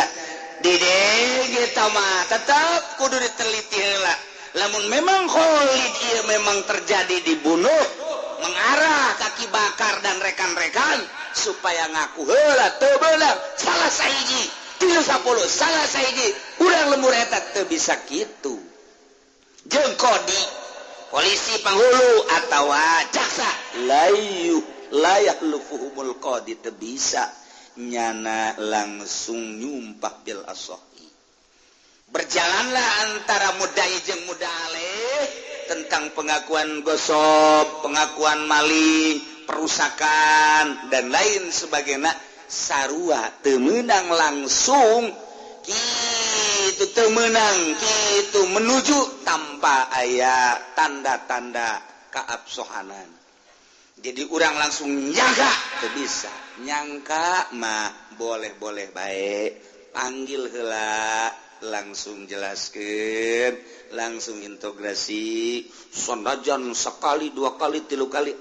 didege mah tetap kudu diteliti heula. Lamun memang Khalid ieu memang terjadi dibunuh mengarah kaki bakar dan rekan-rekan supaya ngaku heula teu beunang salah sahiji 10 salah sahiji urang lembur eta teu bisa kitu jeung kodi polisi panghulu atawa jaksa layak lufuhumul qadi teu bisa nyana langsung nyumpah bil asohi. Berjalanlah antara mudai jeung mudaleh tentang pengakuan gosok, pengakuan maling, perusakan dan lain sebagainya. Sarua teu meunang langsung kitu teu meunang kitu menuju tanpa aya tanda-tanda keabsohanan. Jadi urang langsung nyaga teu bisa. Nyangka mah boleh-boleh baik. Panggil heula, langsung jelaskeun, langsung integrasi. Sonajan sekali, 2 kali, 3 kali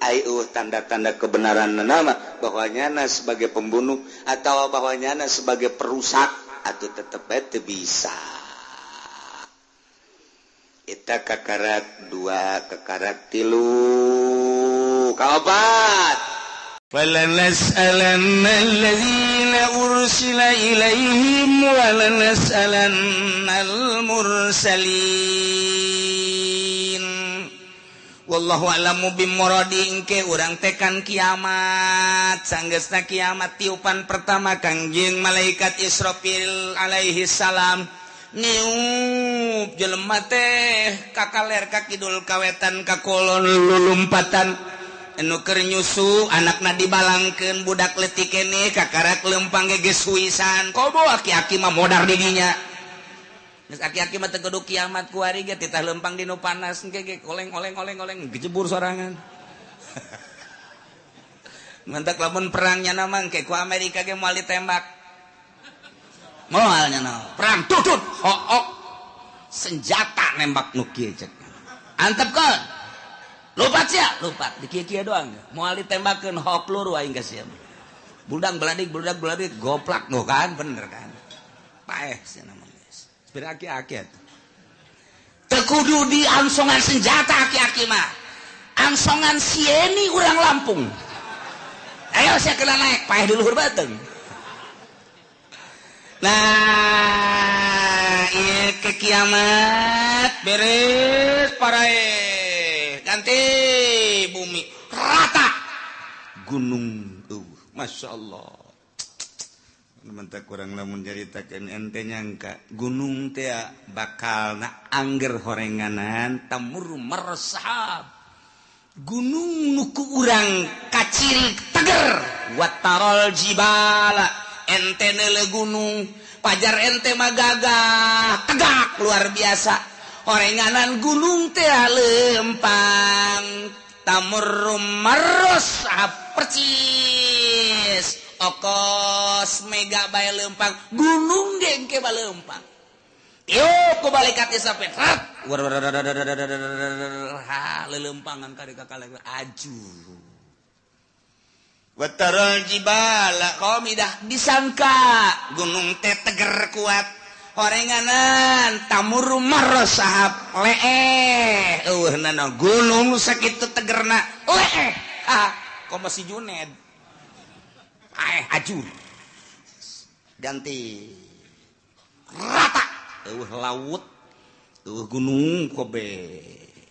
tanda-tanda kebenaran nama bahwanyana sebagai pembunuh atau bahwanyana sebagai perusak atau tetep teu bisa. Eta kakarak 2, kakarak 3, kaopat. فَلَنَسْأَلَنَّ الَّذِينَ أُرْسِلَ إِلَيْهِمْ وَلَنَسْأَلَنَّ الْمُرْسَلِينَ Wallahu a'lamu bimuradi engke urang tekan kiamat sanggeusna kiamat tiupan pertama Kangjeng malaikat Israfil alaihi salam niup jelema teh kakaler ka kidul kawetan ka kulon lulumpatan anu keur nyusu anakna dibalangkeun budak leutik keneh kakarak leumpang geus suisan kobo aki-aki mah modar di dinya geus aki-aki mah teu kudu kiamat ku ari ge titah leumpang di nu panas engke ge oleng gejebur sorangan mentak lamun perangnya nama engke ku Amerika ge moal ditembak moal nya perang tutut hook senjata nembak nu kieu cek antepkeun lupat di kieu doang moal ditembakeun hok luru aing ka sia budak beladik goplak no kan bener kan paeh sia namanya geus aki-aki atuh teu kudu diangsongan senjata aki-aki mah angsongan sieni urang Lampung ayo sia kena naik paeh di luhur bateung nah ieu ke kiamat beres parae ganti bumi rata gunung Masya Allah mentak kurang lamun jaritakeun ente nyangka gunung teh bakal na angger horenganan tamur meresap gunung nuku urang kaciri teger watarol jibala ente neule gunung pajar ente mah gagah tegak luar biasa orenganan gunung teh lempang tamurrum maros percis okos mega bae lempang gunung gengke ba lempang yo ku balikat isapet rat ha lelempangan kari kakalek aju wataral jibala qamidah disangka gunung teh teger kuat Horenganan tamu rumah sahab gunung sakit tegerna kok masih Juned ajur ganti rata laut gunung Kobe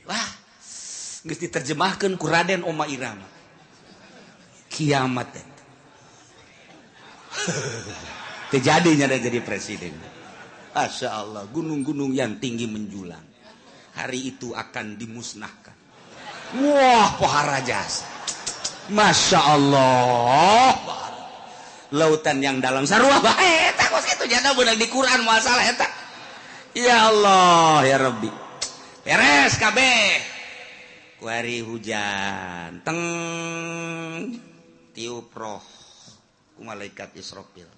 wah geus diterjemahkeun ku Raden Oma Irama kiamat terjadinya dan jadi presiden. Masya Allah, gunung-gunung yang tinggi menjulang. Hari itu akan dimusnahkan. Wah, pohara jasa. Masya Allah. Lautan yang dalam sarua. Eta kos itu jana benar di Quran masalah eta. Ya Allah, ya Rabbi. Beres kabeh. Kuari hujan. Teng. Tiup roh. Ku malaikat Israfil.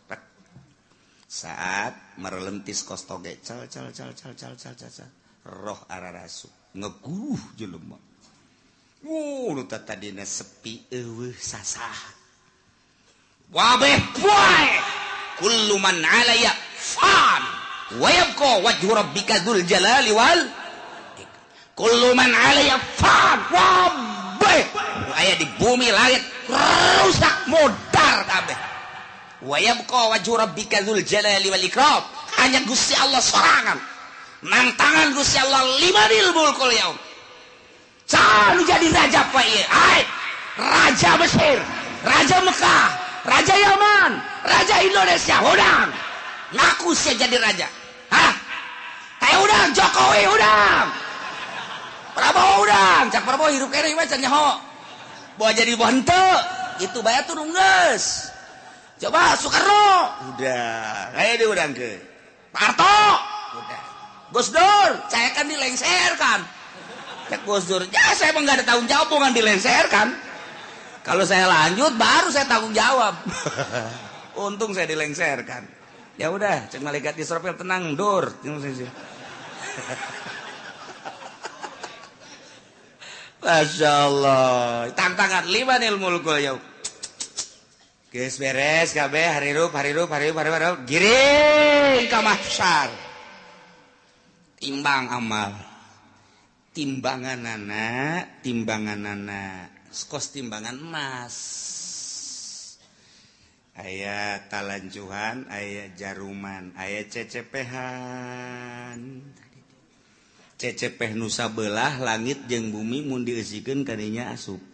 Saat merelentis kostoge cal roh ararasu ngeguh jelema nu tadina sepi eueuh sasah wabeh poe kullu man alaya fan wa yabqa wajhu rabbika dzul jalali wal kullu man alaya fan wabeh aya di bumi langit rusak modar kabeh wa yabqa wajhu rabbika dzul jalali wal ikram hanya Gusti Allah sorangan nantangan Gusti Allah limanil mulkul yaum can jadi raja apa ieu raja Mesir raja Mekah raja Yaman raja Indonesia udang ngaku sia jadi raja udang Jokowi udang Prabowo udang cak Prabowo hirup kene mah can nyaho bawa jadi henteu itu bayar turun geus. Coba Soekarno udah kayak diundang ke Pak Harto udah Gus Dur saya kan dilengserkan cek Gus Dur ya saya emang gak ada tanggung jawab bukan dilengserkan kalau saya lanjut baru saya tanggung jawab untung saya dilengserkan ya udah cek malaikat Israfil tenang Dur Masya Allah tantangan limanil mulkul yaum geus beres kabeh harirup giring ka mahsyar timbang amal timbanganana kos timbangan emas aya talanjuhan aya jaruman aya cecepehan cecepeh nu sabelah langit jeung bumi mun dieusikeun ka dinya asup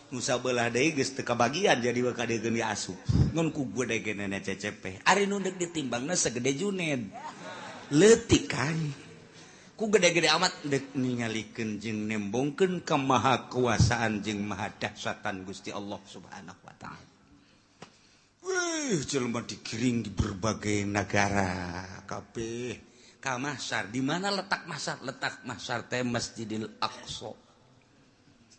nusa belah deui geus teu kabagian jadi wakadegeun di asup ngun ku gedegeunana cecepeh ari nu deuk ditimbangna sagede Juned leutik kan ku gede-gede amat deuk ningalikeun jeung nembongkeun ka maha kuasaan jeung maha dahsyatan Gusti Allah Subhanahu wa taala. Jelema digiring di berbagai negara kabeh ka mahsyar. Di mana letak mahsyar? Letak mahsyar teh Masjidil Aqsa.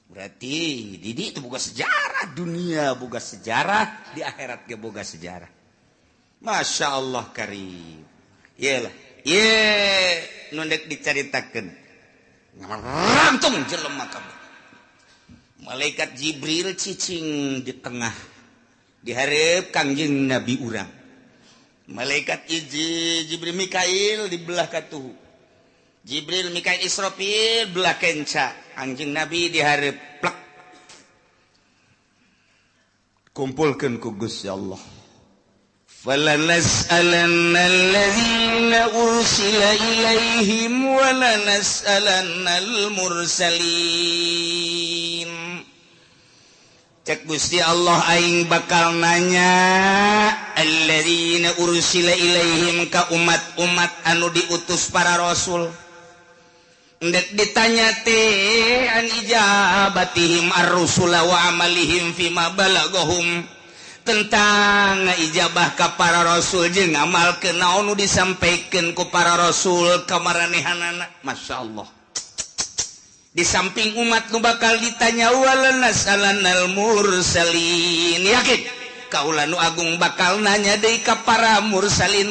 Berarti didi itu boga sejarah dunia, boga sejarah di akhirat ge boga sejarah. Masya Allah karim. Iyalah, nu dek dicaritakeun. Rantung jelema kabeh. Malaikat Jibril cicing di tengah. Dihareup Kangjeng Nabi urang. Malaikat Jibril Mikail di belah katuhu. Jibril Mikail Israfil belah kenca. Anjing Nabi dihareup plek. Kumpulkeun ku Gusti Allah. Falanas'alanna alladzina ursila ilaihim wa lanas'alannal mursalin. Cek Gusti Allah aing bakal nanya alladzina ursila ilaihim ka umat-umat anu diutus para rasul. Ndek ditanya teh an ijabatihim ar-rusula wa amalihim fima balagahum tentang ijabah ka para rasul jeung ngamalkeun naon nu disampaikeun ku para rasul ka maranehanana. Masyaallah. Di samping umat nu bakal ditanya walanas'alannal mursalin. Yakin kaula nu agung bakal nanya deui ka para mursalin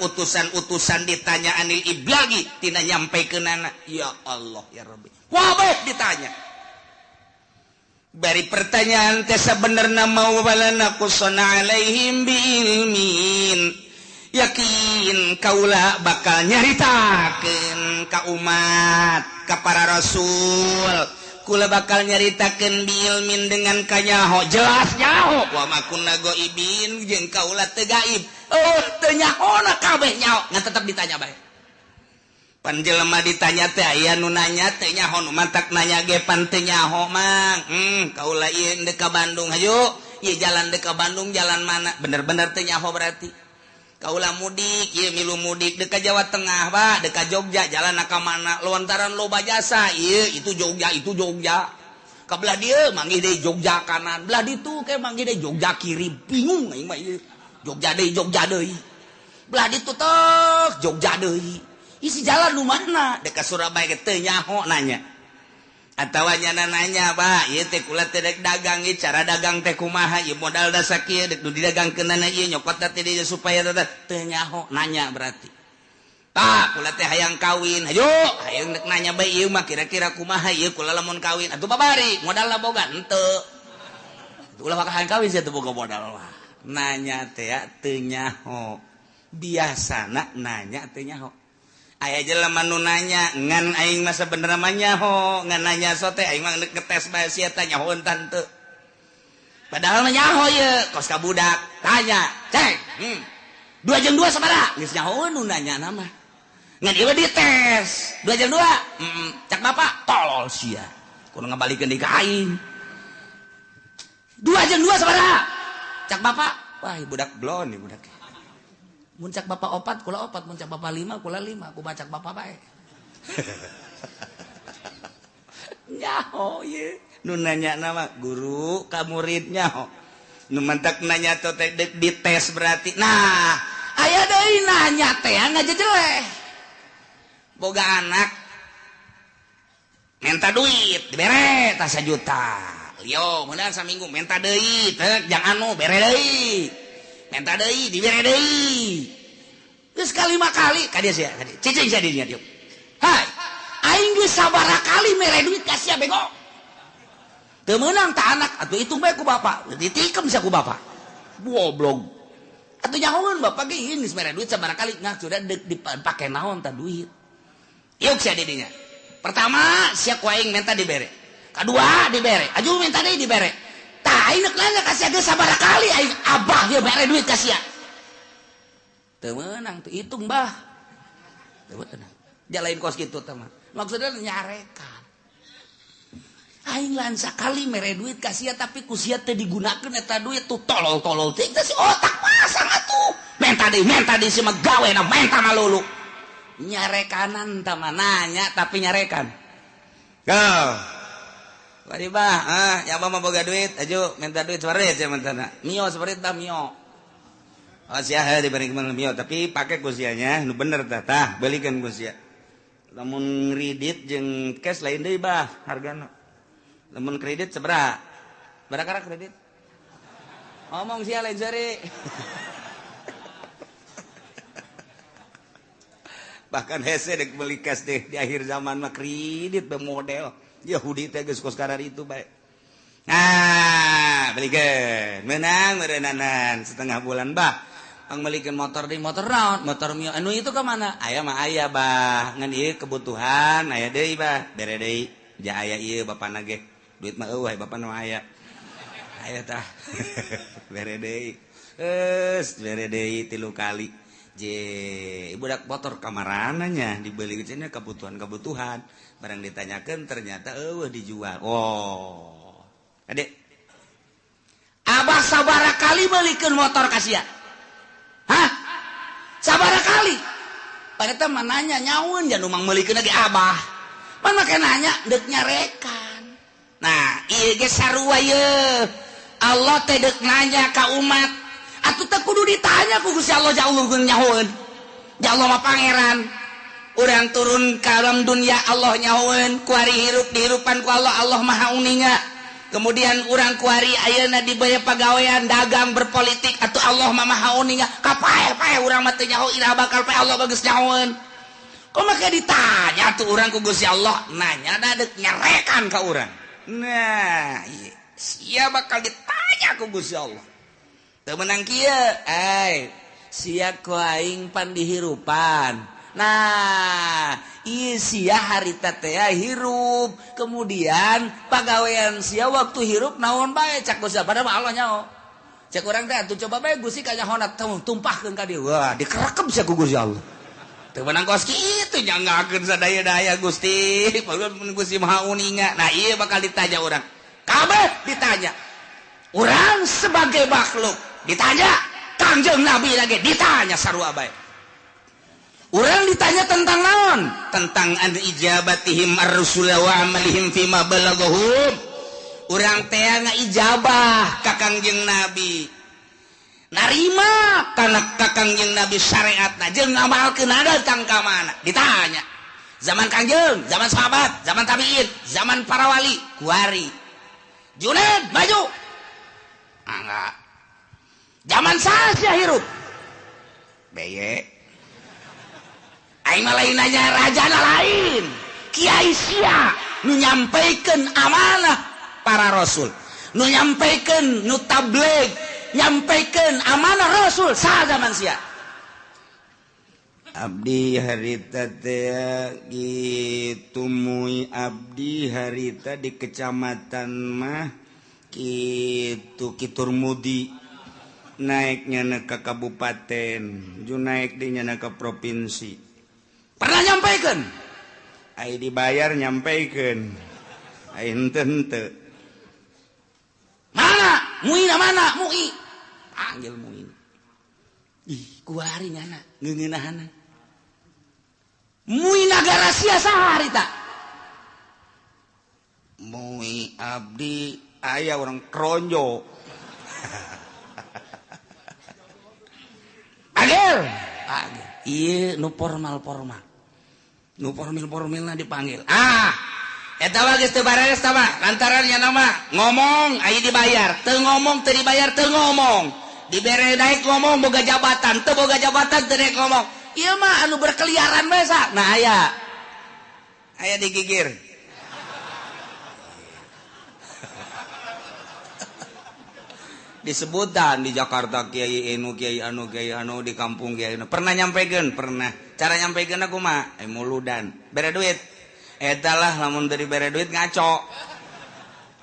utusan-utusan ditanya anil iblagi tina nyampekeunana. Ya Allah ya Rabbi. Wabah ditanya. Bari pertanyaan teh sabenerna mau balana kusana alaihim bi ilmin. yakin kaula bakal nyaritakeun ka umat ka para rasul kula bakal nyaritakeun biilmin dengan kanyaho jelas nyaho wa makunna goibin jeung kaula teu gaib teu nyahona kabeh nyaho ngan tetep ditanya bae pan jelema ditanya teh aya nu nanya teh nyaho nu mantak nanya ge pan teu nyaho mang kaula ieu deuk ka Bandung hayu ieu jalan deuk ka Bandung jalan mana bener-bener teu nyaho berarti kaula mudik ieu milu mudik deuk ka Jawa Tengah ba deuk ka Jogja jalan ka mana lontaran loba jasa ieu itu Jogja ka belah dieu manggih deui Jogja kanan belah ditu ke manggih deui Jogja kiri bingung aing mah ieu Jogja deui belah ditu tek Jogja deui isi jalan nu mana deuk ka Surabaya ge teu nyaho nanya atawa nyana nanya ba ieu teh kula teh dek dagang ieu cara dagang teh kumaha ieu modal da sakieu dek nu didagangkeunana ieu nyokot teh dieu supaya teu nyaho nanya berarti tah kula teh hayang kawin hayu hayang dek nanya bae ieu mah kira-kira kumaha ieu kula lamun kawin atuh babari modalna boga henteu ulah bakal hayang kawin sia teu boga modal mah nanya teh teu nyaho biasana nanya teu nyaho aya jelema nu nanya ngan aing mah sabenerna mah nyaho ngan nanya so teh aing mah ngetes bae sia teh nyahoeun tante padahal mah nyaho ye kos ka budak tanya cek 2 jeung 2 sabaraha geus nyahoeun nu nanya nama ngan ieu dites 2 jeung 2 cak bapak tolol sia kudu ngabalikeun deui ka aing 2 jeung 2 sabaraha cak bapak wah budak blon nih budak mun cak bapak 4 kula 4 mun cak bapak 5 kula 5 ku bacak bapak bae nyaho ye nu nanya nama guru ka murid nyaho nu mantak nanya teh dites berarti nah aya deui nanya teh ngajejeleh boga anak minta duit dibere tah 1 juta yo meunang saminggu minta deui teh jang anu bere deui minta deui dibere deui geus kalima kali ka dia sia cicing sia dinya dieu hai aing geus sabaraha kali mere duit ka sia bego teu meunang tah anak atuh hitung bae ku bapak ditikem sia ku bapak goblok atuh nyahoeun bapak ge ieu geus mere duit sabaraha kali ngah sudah dipake naon tah duit ieu sia didinya pertama sia ku aing minta dibere kadua dibere aju minta deui dibere tah aing nanya ka sia geus sabaraha kali aing abah ge mere duit ka sia teu meunang teu hitung bah teu meunang jalain kos kitu teh mah maksudna nyarekan aing lan sakali mere duit ka sia tapi ku sia teu digunakeun eta duit tuh tolol-tolol teh si otak pasang atuh menta deui si mah gawena menta mah lulu nyarekanan tah mah nanya tapi nyarekan go Wadi bah, ya abah mah boga duit, ajo minta duit seperti sia mentana. Mio seperti tah mio. Oh sia dibanding mio, tapi pakai kusianya, nu bener tah, belikan kusia. Lamun kredit jeung cash lain deui bah hargana. Lamun kredit sabaraha? Barakara kredit? Ngomong sia lain sari. Bahkan hese dek beli cash deh di akhir zaman mah kredit bermodel. Yahudi teh geus kos karar itu bae. Nah, belikeun. Meunang meureunnan setengah bulan bah. Ang melikeun motor deui motor naon? Motor Mio. Anu itu ka mana? Aya mah aya bah. Ngan ieu kebutuhan aya deui bah. Bere deui. Ja aya ieu bapana ge. Duit mah eueuh bapana mah aya. Aya tah. Bere deui. Eus bere deui 3 kali. Je budak motor kamarana nya dibeli cenah kebutuhan barang ditanyakan ternyata dijual. Oh adek abah sabaraha kali belikeun motor ka sia hah sabaraha kali pada teh mah nanya nyaun jan umang meulikeun ge abah pan make nanya deuk nyarekan nah ieu ge sarua ye Allah teh deuk nanya ka umat atuh teh kudu ditanya ku Gusti Allah jauhkeun nyahoeun. Ja Allah mah pangeran. Urang turun ka alam dunia Allah nyahoeun, kuari hirup dihirupan ku Allah, Allah Maha Uninga. Kemudian urang kuari ayeuna di baya pagawean dagang berpolitik atuh Allah mah Maha Uninga. Kapae-pae urang mah teu nyaho ira bakal pae Allah bageus nyahoeun. Kumaha ditanya tuh urang ku Gusti Allah, nanya da deuk nyarekan ka urang. Nah, ieu sia bakal ditanya ku Gusti Allah. Teu menang kieu, sia ku aing pan dihirupan. Nah sia harita teh hirup kemudian pagawean sia waktu hirup naon bae cak Gusti padahal Allah nyao cak urang teh atuh coba bae Gusti kanyahoana tumpahkeun ka dieu wah dikerekem sia ku Gusti Allah teu menang kos kitu nyanggakeun sadaya-daya Gusti mun Gusti Maha Uninga. Nah ieu bakal ditanya urang kabeh ditanya urang sebagai makhluk ditanya Kangjeng Nabi lagi ditanya sarua bae. Urang ditanya tentang naon? Tentang an ijabatihim ar-rusul wa amalihim fima balaghum. Urang teh ngaijabah ka Kangjeng Nabi. Narima kana ka Kangjeng Nabi syariatna jeung ngamalkeun datang ka mana? Ditanya. Zaman Kangjeng, zaman sahabat, zaman tabi'in, zaman para wali, kuari. Junaid maju. Enggak. Zaman saha hirup? Beye. Aing mah lain nanya rajana lain kiai sia nu nyampaikeun amanah para rasul nu nyampaikeun nu tabligh nyampaikeun amanah rasul saha zaman sia abdi harita teh kitu mui abdi harita di kecamatan mah kitu Kiturmudi naiknya ke kabupaten ju naik dinya ke provinsi. Pernah nyampaikan? Ai dibayar nyampaikan. Ai henteu. Mana? Muina mana? Mui. Panggil muina. Ih, kuari ngana ngeungeunahana. Mui nagara sia saha harita? Mui abdi aya orang kronjo. Panggil. Iya, nu formal. Nu formal dipanggil. Eta mah geus teu bares tah mah. Lantaran nya nama ngomong aya dibayar, teu ngomong teu dibayar teu ngomong. Dibere daek ngomong boga jabatan, teu boga jabatan teu daek ngomong. Ieu mah anu berkeliaran bae sa. Nah aya digigir. Disebutan di Jakarta kiai anu di kampung kiai anu pernah nyampaikeun pernah cara nyampaikeun aku mah muludan bere duit eta lah lamun dari bere duit ngaco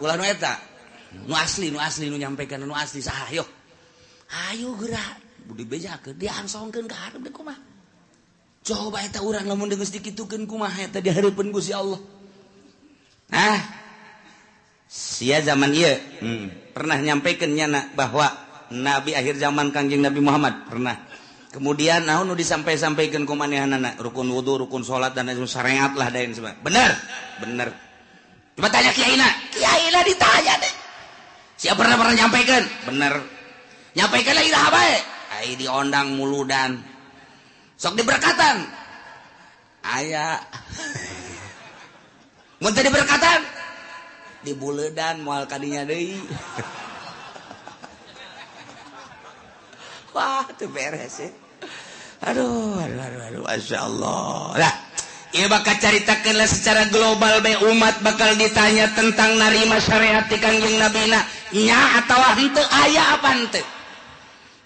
ulah nu eta nu asli nu nyampaikeun nu asli saha yo ayo gerak budi bejakeun diangsongkeun ka hareup kumaha coba eta urang lamun geus dikitukeun kumaha eta dihareupeun Gusti Allah. Nah sia zaman ieu pernah nyampaikan nyana bahwa Nabi akhir zaman Kangjeng Nabi Muhammad pernah. Kemudian naon nu disampaikan ku manehanana rukun wudu, rukun salat dan syariat lah dain semua. Bener. Coba tanya kiaina ditanya deh. Siapa pernah nyampaikan? Bener. Nyampaikan lagi dah bae. Ai diondang muludan. Sok diberkatan. Aya. Mun teu diberkatan di buledan moal kadinya deui. Wah, teu beres ya. Aduh, Masya Allah. Lah, ieu bakal caritakeun secara global bae umat bakal ditanya tentang narima syariat ti Kangjeng Nabina nya atawa henteu aya apa henteu.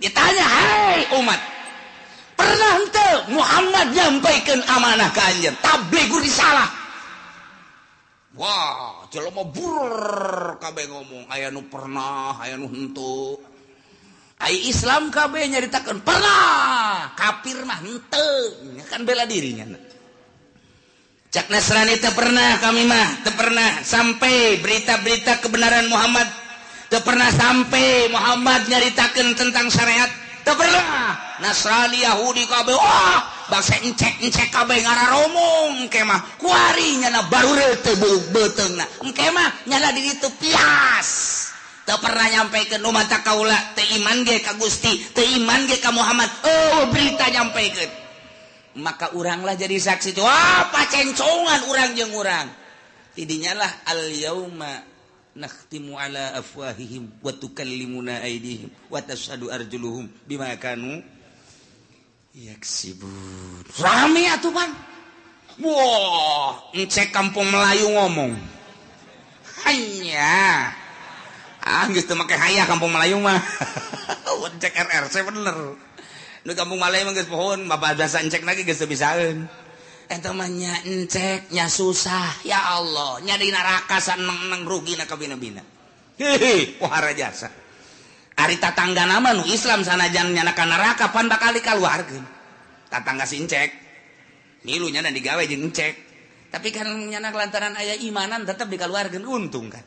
Ditanya, "Hai umat, pernah henteu Muhammad nyampaikeun amanah ka anjeun? Tabligh risalah." Wah, jelema burr kabeh ngomong aya nu pernah, aya nu henteu. Ai Islam kabeh nyaritakeun pernah, kafir mah henteu, kan bela dirinya. Cak Nasrani teu pernah, kami mah teu pernah sampai berita-berita kebenaran Muhammad, teu pernah sampai Muhammad nyaritakeun tentang syariat, teu pernah. Nasrani Yahudi kabeh wah bangsa encek kabeh ngararomong engke mah kuari nyana baru teu beuteungna engke mah nyana di ditu pias teu pernah nyampaikeun umat kaula teu iman ge ka Gusti teu iman ge ka Muhammad berita nyampaikeun maka uranglah jadi saksi wah pacencongan urang jeung urang tidinya lah al yauma nakhtimu ala afwahihim wa tukallimuna aydihim wa tashhadu arjuluhum bima kanu yaksibun. Rame atuh pan. Wah, encek kampung Melayu ngomong. Hanya. Geus teu make hayah kampung Melayu mah. Encek RRC bener. nu kampung Malaya mah geus pohon bapak bahasa encek lagi geus bisaeun eta mah nya enceknya susah ya Allah nya di neraka saneng rugina ka bina-bina hehe wahara jasa ari tatanggana mah nu Islam sanajan nyana ka neraka pan bakal dikaluarkeun tatangga si encek milunya dan digawe jeung encek tapi kan nyana lantaran aya imanan tetep dikaluarkeun untung kan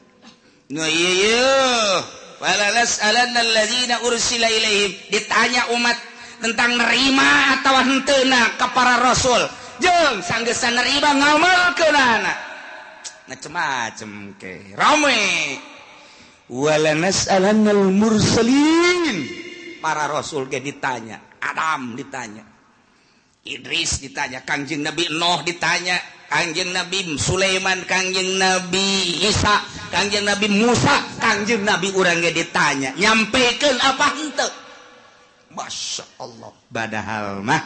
no iya wala nas'alanna alladzina ursila ilaihim ditanya umat tentang nerima atau henteuna ka para rasul jeung sanggeus nerima ngamalkeunana macem-macem ke rame wala nas'alannal mursalin para rasul ge ditanya Adam ditanya Idris ditanya Kangjeng Nabi Nuh ditanya Kangjeng Nabi Sulaiman, Kangjeng Nabi Isa, Kangjeng Nabi Musa, Kangjeng Nabi urang ge ditanya, nyampikeun apa henteu? Masya Allah. Padahal mah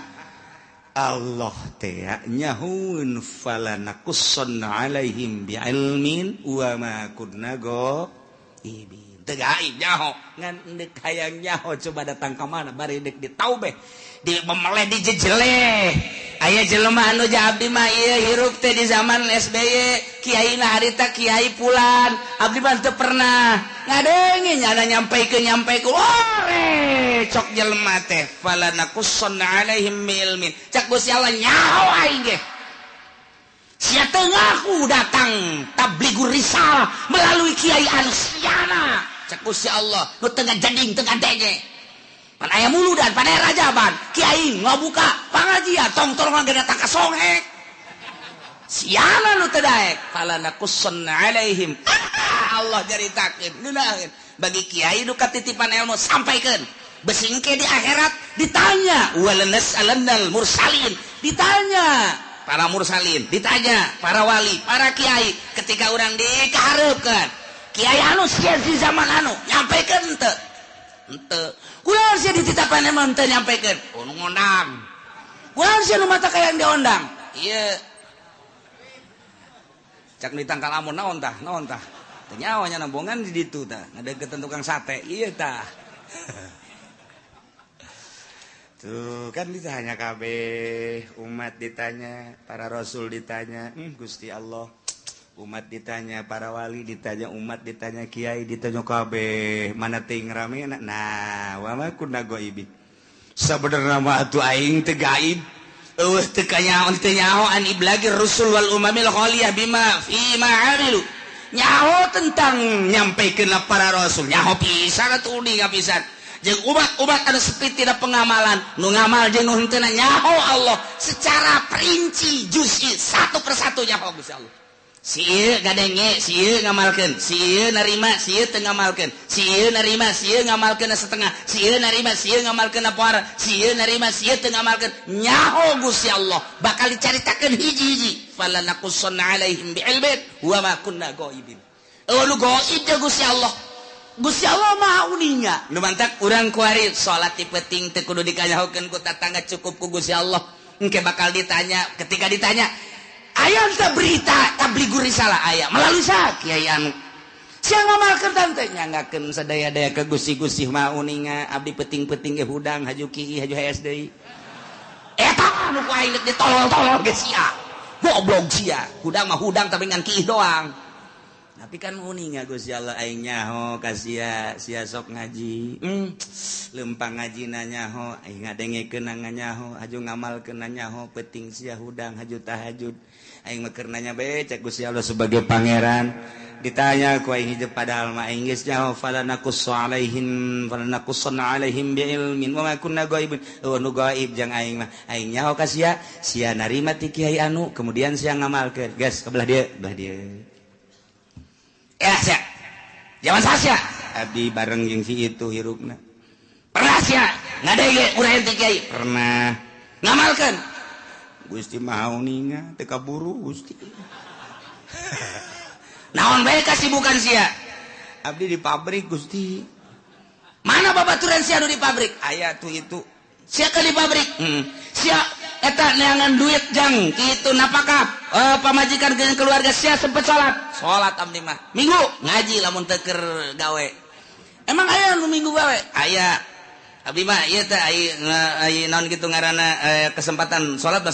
Allah teh nyahun falanakussanna alaihim biilmin wa ma kunna ghaibin. Teu gaib nyaho, ngan deuk hayang nyaho coba datang ka mana bari deuk ditaubeh. Di memeleh di jejele aya jelema anu abdi mah ieu hirup teh di zaman SBY kiaina harita kiai Pulan abdi mah teu pernah ngadenge nyana nyampaikeun ore cok jelema teh falanakussanna alaihim ilmin cak Gusti Allah nyaho aing ge sia teu ngaku datang tablighur risalah melalui kiai anu siana cak Gusti Allah nu teu ngajading teu ngadenge pan aya muludan pan aya rajaban kiai ngabuka pangajian tong-tong ge datang ka songek siana nu teu daek falanakussanna alaihim Allah jaritakeun nunaeun bagi kiai nu katitipan ilmu sampaikeun besingke di akhirat ditanya walanas'alannal mursalin ditanya para mursalin ditanya para wali para kiai ketika urang dikahareupeun kiai anu sia di zaman anu nyampaikeun teu henteu kunaon sia dititapan emang teu nyampaikeun nu ngondang kunaon sia nu mata kayang diondang ieu cak ditangkal amun naon tah teu nyawa nya nambongan di ditu tah ngadeukeun tukang sate ieu tah tuh kan ditanya kabeh umat ditanya para rasul ditanya Gusti Allah umat ditanya para wali ditanya umat ditanya kiai ditanya kabeh mana teuing ramena nah wa ma kunna ghaibin sabenerna mah atuh aing teu gaib eueuh teu kanyaho teu nyaho an iblagir rusul wal umamil khaliyah bima fi ma amilu nyaho tentang nyampaikeun para rasul nyaho pisan atuh uning pisan jeung umat anu sepi tina pengamalan nu ngamal jeung nu henteu nyaho Allah secara perinci juz'i satu persatu nyaho Gusti Allah sieu gadenge sieu ngamalkeun sieu narima sieu teu ngamalkeun sieu narima sieu ngamalkeun setengah sieu narima sieu ngamalkeun poara sieu narima sieu teu ngamalkeun nyaho Gusti Allah bakal dicaritakeun hiji-hiji falanakussanna alaihim biilmin wa ma kunna ghaibin nu ghaib teh Gusti Allah maha uninga nu mantak urang kuari salat ti penting teu kudu dikanyahokeun ku tatangga cukup ku Gusti Allah engke bakal ditanya ketika ditanya aya teh berita tablighur risalah aya melalui saha kiai anu sia ngamalkeun tante nyanggakeun sadaya-daya ke Gusti mah uninga abdi penting-penting ge hudang haju kiai haju HS deui eta nu ku aing ditolol-tolol ge sia goblok sia hudang mah hudang tapi ngan kiai doang tapi kan uninga Gusti Allah aing nyaho ka sia sok ngaji lempang ngajina nyaho aing ngadengekeun nganyaho haju ngamalkeun nyaho penting sia hudang haju tahajud aing meukeun nanya bae cek Gusti Allah sebagai pangeran ditanya ku aing hijau padahal mah aing geus nyaho falanakussanna alaihim biilmin wa ma kunna ghaibin nu gaib jeung aing mah aing nyaho ka sia narima ti kiai anu kemudian sia ngamalkeun geus ka belah dieu ya sia zaman sasia abdi bareng jeung si itu hirupna pernah sia ngadege urang ti kiai pernah ngamalkeun Gusti mah uninga teu kaburu Gusti naon bae kasibukan sia abdi di pabrik Gusti mana babaturan sia anu di pabrik aya tuh itu sia ke di pabrik sia eta neangan duit jang kitu napakah pamajikan jeung keluarga sia sempet salat abdi mah minggu ngaji lamun teu keur gawe emang aya nu minggu gawe aya Abi mah ieu teh ai naon kitu ngaranna kesempatan salat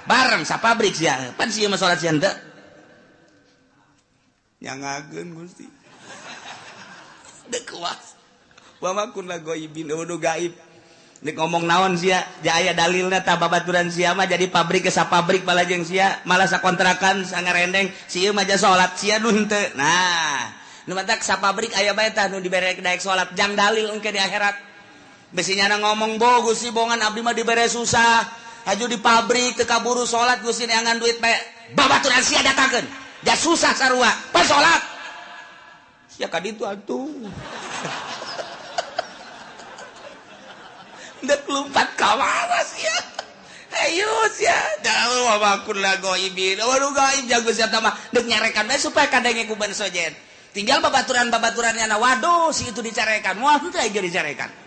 bareng sapabrik sia pan sia mah salat sia henteu nyangageun Gusti dek kuas wa ma kunna ghaibin udah gaib nek ngomong naon sia ja aya dalilna tah babaturan sia mah jadi pabrik ke sapabrik bala jeung sia malah sakontrakan sangarendeng sia mah ja salat sia nu henteu nah nu matak sapabrik aya bae tah nu dibere daek salat jang dalil engke di akhirat besinya ngomong bogus sih bongan abdi mah dibere susah haju di pabrik teu kaburu salat Gusti neangan duit bae babaturan sia datangkeun ja susah sarua pas salat sia ka ditu atuh ndek lompat ka mana sia ayo sia dalu wabakun lagoibin waduh gaib jago sia tah mah deuk nyarekan bae supaya kadenge ku ban sojen tinggal babaturan-babaturannya waduh si itu dicarekan moal teu aya dicarekan.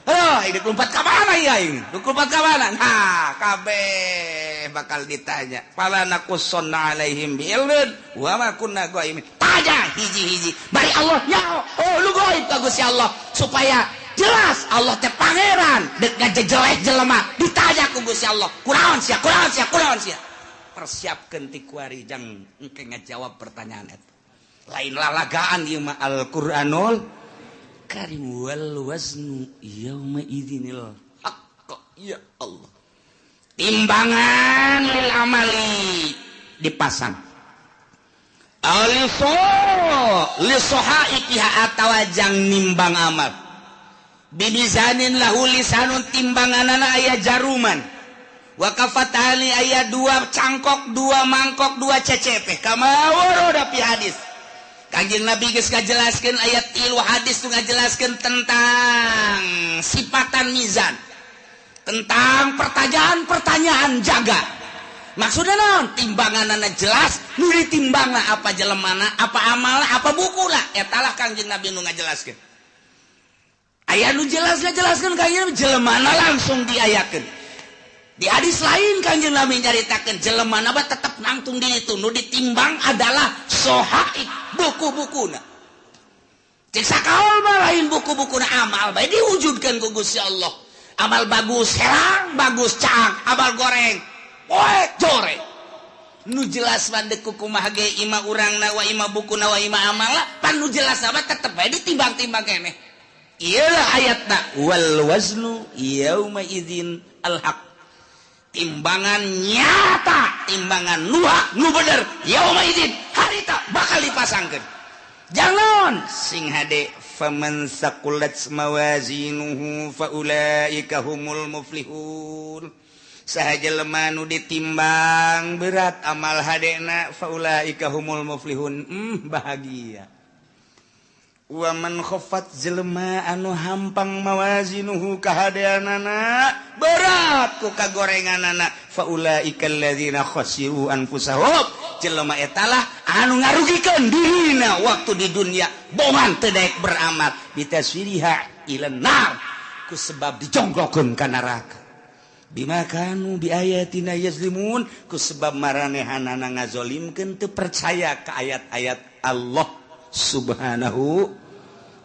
Hidup lompat ke mana ya ini? Lompat ke mana? Nah, kabeh bakal ditanya. Fala naqussonna alaihim bi'ilmin wa ma kunna ghaibin. Tanya hiji-hiji. Bari Allah nya. Oh, lu gaib ka Gusti Allah supaya jelas Allah teh pangeran. Deuk ngajejeleh jelema ditanya ku Gusti Allah. Kunaon sia? Persiapkeun ti kuari jang engke ngajawab pertanyaan eta. Lain lalagaan ieu mah Al-Qur'anul Karim wal waznu yauma idzinil haqq ya Allah timbangan lil amali dipasang aliso li sohaikiha atawa jang nimbang amal bimizanin lahu lisanun timbanganana aya jaruman wa kafatali aya 2 cangkok 2 mangkok 2 cecepeh kama waroda fi hadis Kanjeng Nabi geus ngajelaskeun ayat 3 hadis tu ngajelaskeun tentang sifatan mizan. Tentang pertanyaan-pertanyaan jaga. Maksudna naon? Timbanganna jelas, nu ditimbangna apa jelemana, apa amalna, apa bukuna. Eta lah Kanjeng Nabi nu ngajelaskeun. Aya nu jelas ngajelaskeun Kanjeng jelemana langsung diayakeun. Di hadis lain Kanjeng Nabi nyaritakeun jelemana mah tetep nangtung di itu, nu ditimbang adalah sohaik buku-bukuna. Cek sakaol mah lain buku-bukuna amal bae diwujudkeun ku Gusti Allah. Amal bagus herang, bagus caang, amal goreng, poek joreng. Nu jelas mandek kumaha ge ima urangna wa ima bukuna wa ima amala, pan nu jelas mah tetep bae ditimbang-timbang keneh. Ieu ayatna wal waznu yauma idzin al haq. Timbangan nyata, timbangan nu bener yauma idzin harita bakal dipasangkeun. Jangan sing hade faman saqulat mawazinuhu faulaika humul muflihun. Sahaja lemah nu ditimbang berat amal hadena faulaika humul muflihun. Bahagia. Wa man khaffat jelema anu hampang mawazinuhu kahadeanana berat ku kagorenganana faulaika alladzina khasiru anfusahum jelema eta lah anu ngarugikeun dirina waktu di dunia boman teu daek beramal bitaswiriha ilan nar ku sebab dijongklokeun ka neraka bima kanu bi ayatina yazlimun ku sebab maranehanana ngazolimkeun teu percaya ka ayat-ayat Allah subhanahu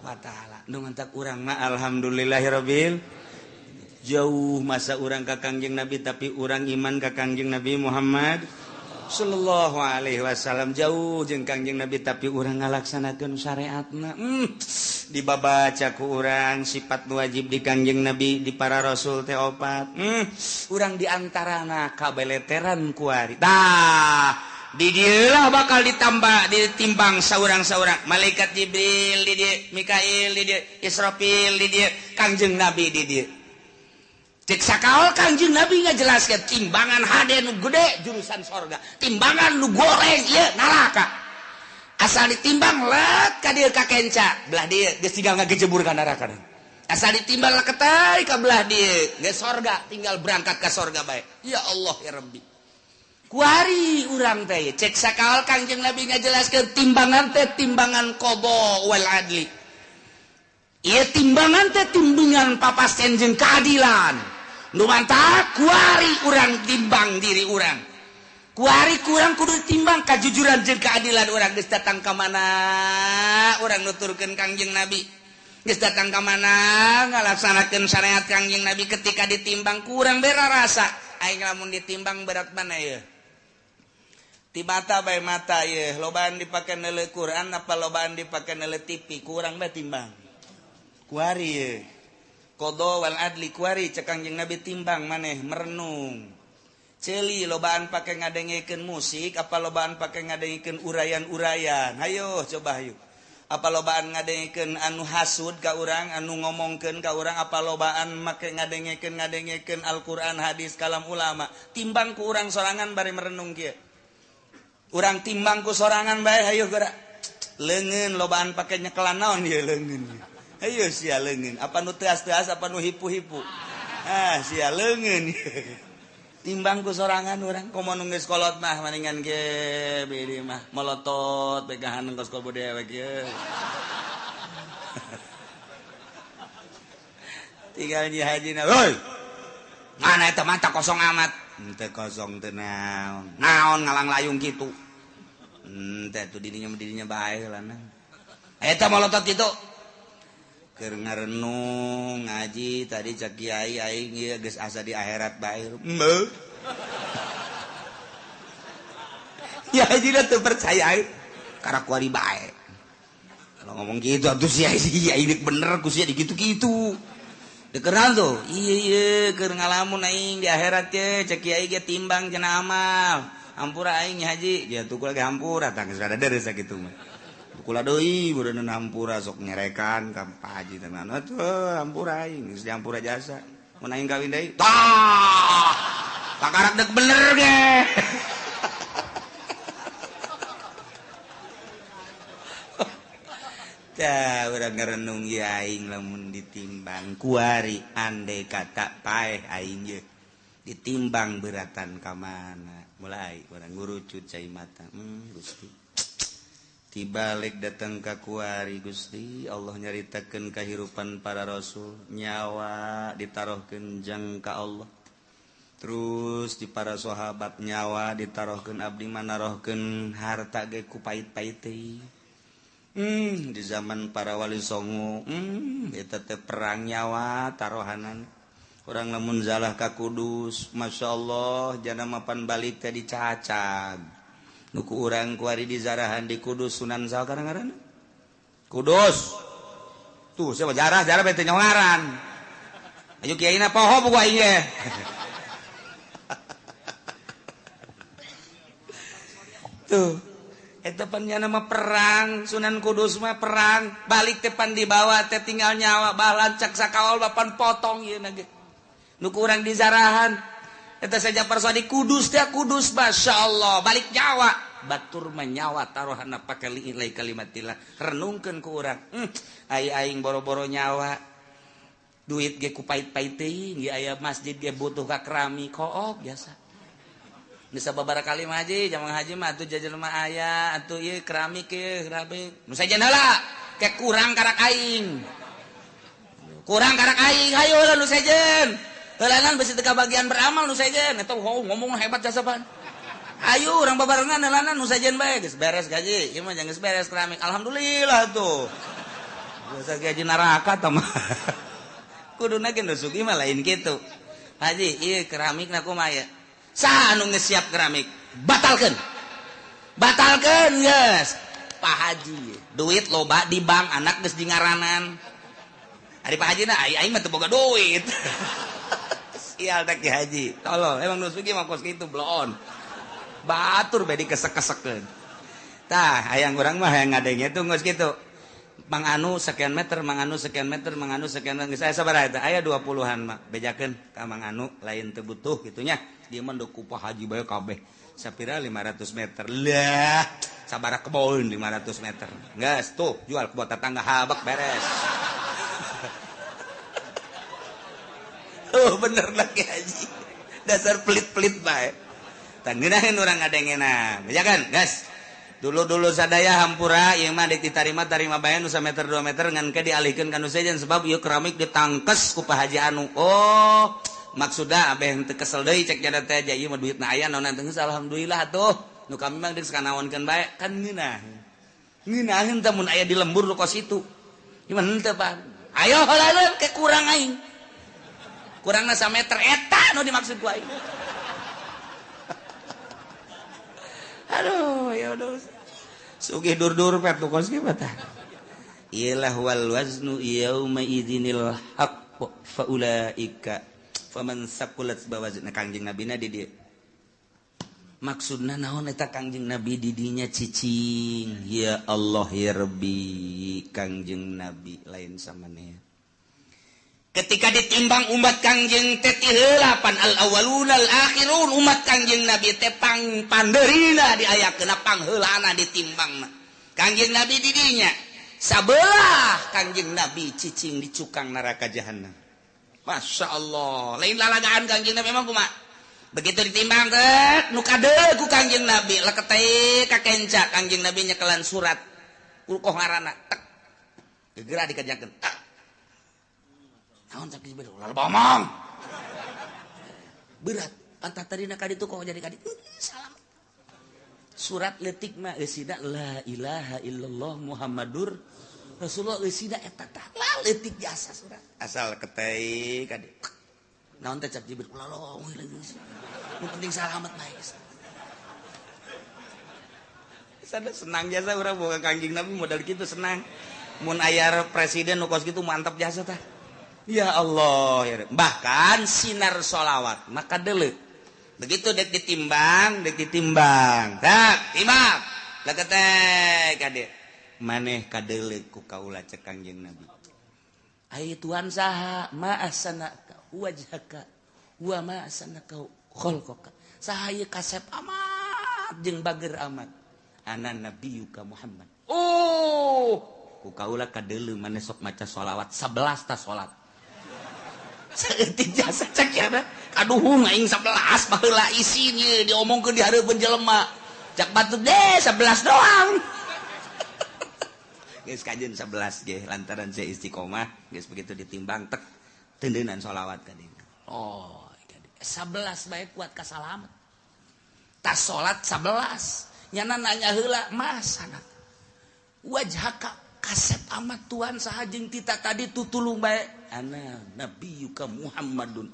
wa ta'ala. Nu ngantak urang mah alhamdulillahirabbil jauh masa urang ka Kangjeng Nabi tapi urang iman ka Kangjeng Nabi Muhammad sallallahu alaihi wasallam jauh jeung Kangjeng Nabi tapi urang ngalaksanakeun syariatna. Dibabaca ku urang sifat wajib di Kangjeng Nabi di para rasul teh 4. Urang diantarana kabeleteran kuari. Tah di dieulah bakal ditimbang saurang-saurang malaikat Jibril di dieu Mikail di dieu Israfil di dieu Kangjeng Nabi di dieu cek sakaol Kangjeng Nabi ngajelaskeun timbangan hade nu gede jurusan sorga timbangan nu goreng ieu neraka asal ditimbang lek ka dieu ka kenca belah dieu geus tinggal ngagejebur ka neraka asal ditimbang lek ketai ka belah dieu geus sorga tinggal berangkat ka sorga bae ya Allah ya Rabbi. Kuari urang teh cek sakaol Kangjeng Nabi ngajelaskeun timbangan teh timbangan qada wal adli. Ieu timbangan teh timbangan papasten jeung keadilan. Nu mantap kuari urang timbang diri urang. Kuari kurang kudu timbang kajujuran jeung keadilan urang geus datang ka mana urang nuturkeun Kangjeng Nabi. geus datang ka mana ngalaksanakeun syariat Kangjeng Nabi ketika ditimbang kurang bera rasa aing lamun ditimbang berat mana ya ti mata bae mata ye lobaan dipake neuleuh Quran apa lobaan dipake neuleuh TV kurang bae timbang kuari ye qada wal adli kuari cek Kangjeng Nabi timbang maneh merenung ceuli lobaan pake ngadengekeun musik apa lobaan pake ngadengekeun urayan-urayan hayo coba hayo apa lobaan ngadengekeun anu hasud ka urang anu ngomongkeun ka urang apa lobaan make ngadengekeun Al-Qur'an hadis kalam ulama timbang ku urang sorangan bari merenung kieu urang timbang ku sorangan bae hayo geura leungeun lobaan pake nyekelan naon ieu leungeun hayo sia leungeun apa nu teas-teas apa nu hipu-hipu sia leungeun timbang ku sorangan urang komo nu geus kolot mah maningan ge beureum mah molotot pegahan engkos kol budaya we kieu tinggal nyi hajina hoi mana eta mata kosong amat teu kosong teu naon ngalang layung kitu teh tu dirinya bae heula na eta molotot kitu keur ngarenung ngaji tadi cek kiai aing ieu geus asa di akhirat bae ya hajina teu percaya karena kuari bae kalau ngomong gitu atuh sia ieu bener ku sia dikitu-kitu dikenal tuh iya keur ngalamun aing di akhirat teh cek kiai ge timbang cenah amal hampura aing haji ya tukul ge hampura tah geus rada deres sakitu mah kula deui beureun hampura sok nyerekan ka Pak Haji tenan atuh hampura aing geus dihampura jasa mun aing kawin deui tah pakarak deuk bener ge tah urang ngarenung ieu aing lamun ditimbang kuari andai kata paeh aing ge ditimbang beuratan ka mana mulai urang ngurucut cai mata Gusti tibalik datang ka kuari Gusti Allah nyaritakeun kahirupan para rasul nyawa ditarohkeun jang ka Allah terus di para sahabat nyawa ditarohkeun abdi manarohkeun harta ge ku pait-pait teh di zaman para wali songo eta teh perang nyawa tarohanan urang lamun zalah ka Kudus masyaallah jana mapan balik teh dicacag nuku urang kuari di zarahan di Kudus Sunan saha ngaranna Kudus tuh siapa jarah bete ngaran ayo kiaina poho buku aing ge tuh eta panjana mah perang Sunan Kudus mah perang balik teh pan dibawa teh tinggal nyawa balancak sakaol bapan potong ieu na ge nuku urang di zarahan eta saja parsa di Kudus teh Kudus masyaallah balik nyawa batur menyawa tarohana pake liilai kalimatillah renungkeun ku urang aing boro-boro nyawa duit ge ku pait-pait teuing ge aya masjid ge butuh ka keramik koop biasa bisa babara kali mah haji jamang haji mah atuh jajan mah aya atuh ieu keramik ge keramik nu sajen heula ke kurang karak aing hayo heula nu sajen heulanan bisi teu kabagian beramal nu sajen eta ngomong hebat jasa pan ayo urang babarengan heulanan nu sajen bae geus beres gaji ieu mah geus beres keramik alhamdulillah tuh biasa gaji neraka tah mah kuduna ge nu sugi mah lain kitu haji ieu keramikna kumaha ya saha anu geus siap keramik batalkeun geus Pak Haji duit loba di bank anak geus dingaranan ari Pak Haji na aing mah teu boga duit sial teh Ki Haji tolong emang nu sugi mah kos kitu bloon batur bae dikesek-kesekkeun tah hayang urang mah hayang ngadenge tuh geus kitu Mang Anu sekian meter geus aya sabaraha eta aya 20-an mah bejakeun ka Mang Anu lain teu butuh kitu nya dieu mah ku Pak Haji bae kabeh sapira 500 meter lah sabaraha kebon 500 meter geus tuh jual ke buat tetangga habak beres oh bener lah Ki Haji dasar pelit-pelit bae tah ngeunaheun urang ngadengena bejakeun geus dulu sadaya hampura ieu mah dek ditarima bae nu 1 meter 2 meter ngan ke dialihkeun ka nu sejen sebab ieu keramik ditangkes ku Pak Haji Anu oh maksudna abeh teu kesel deui cek jada teh ieu mah duitna aya naon teh alhamdulillah atuh nu kami mah geus kanaonkeun bae kan ngeunaheun teh mun aya di lembur lu kos itu ieu mah henteu Pak ayo heula ke kurang aing kurangna 1 meter eta nu dimaksud ku aing aduh ya udah sugih dur-dur pet nu kos kieu tah iyalah wal waznu yauma idzinil haqq faulaika faman saqulat bawazna Kangjeng Nabi na di dieu maksudna naon eta Kangjeng Nabi di dinya cicing ya Allah ya Rabbi Kangjeng Nabi lain samaneh ketika ditimbang umat Kangjeng teh ti heula pan al awwalun al akhirun umat Kangjeng Nabi teh panderina diayakeun pangheulana ditimbangna Kangjeng Nabi di dinya sabelah Kangjeng Nabi cicing di cukang neraka jahanam Masya Allah lain lalagaan Kangjeng Nabi memang kumaha begitu ditimbang teh nu kadeu ku Kangjeng Nabi leket teh ka kenca Kangjeng Nabi nyekelan surat ulkoh ngaranna tek gegera dikejakeun naon cak dibeu ulah bomong berat antah tadina ka ditu kok jadi ka ditu salam surat leutik mah eusina la ilaha illallah muhammadur rasulullah eusina eta tah leutik jasa surat asal ketei ka ditu naon teh cak dibeu ulah long nu penting salamet bae sada senang jasa urang boga Kangjeng Nabi modal kitu senang mun aya presiden nu kos kitu mantap jasa tah ya Allah ya bahkan sinar sholawat maka dele begitu dek ditimbang tak timbang leketeh kade maneh kadele ku kaula cek Kangjeng Nabi ai tuan saha ma asanaka wajhaka wa ma asanaka khalqaka saha ieu kasep amat jeung bager amat ana nabiyuka Muhammad ku kaula kadele maneh sok maca sholawat 11 ta salat seeutik jasa cek ya aduh aing 11 baheula isinya diomongkeun di hareupeun jelema cak batu deh 11 doang geus kajeun 11 ge lantaran saya istiqomah geus begitu ditimbang tek tendeunan sholawat ka dieu 11 bae kuat ka salamet tas salat 11 nyana nanya heula masana wajhaka kasep amat Tuhan saha jeung tita tadi tutulung bae ana nabiyuka Muhammadun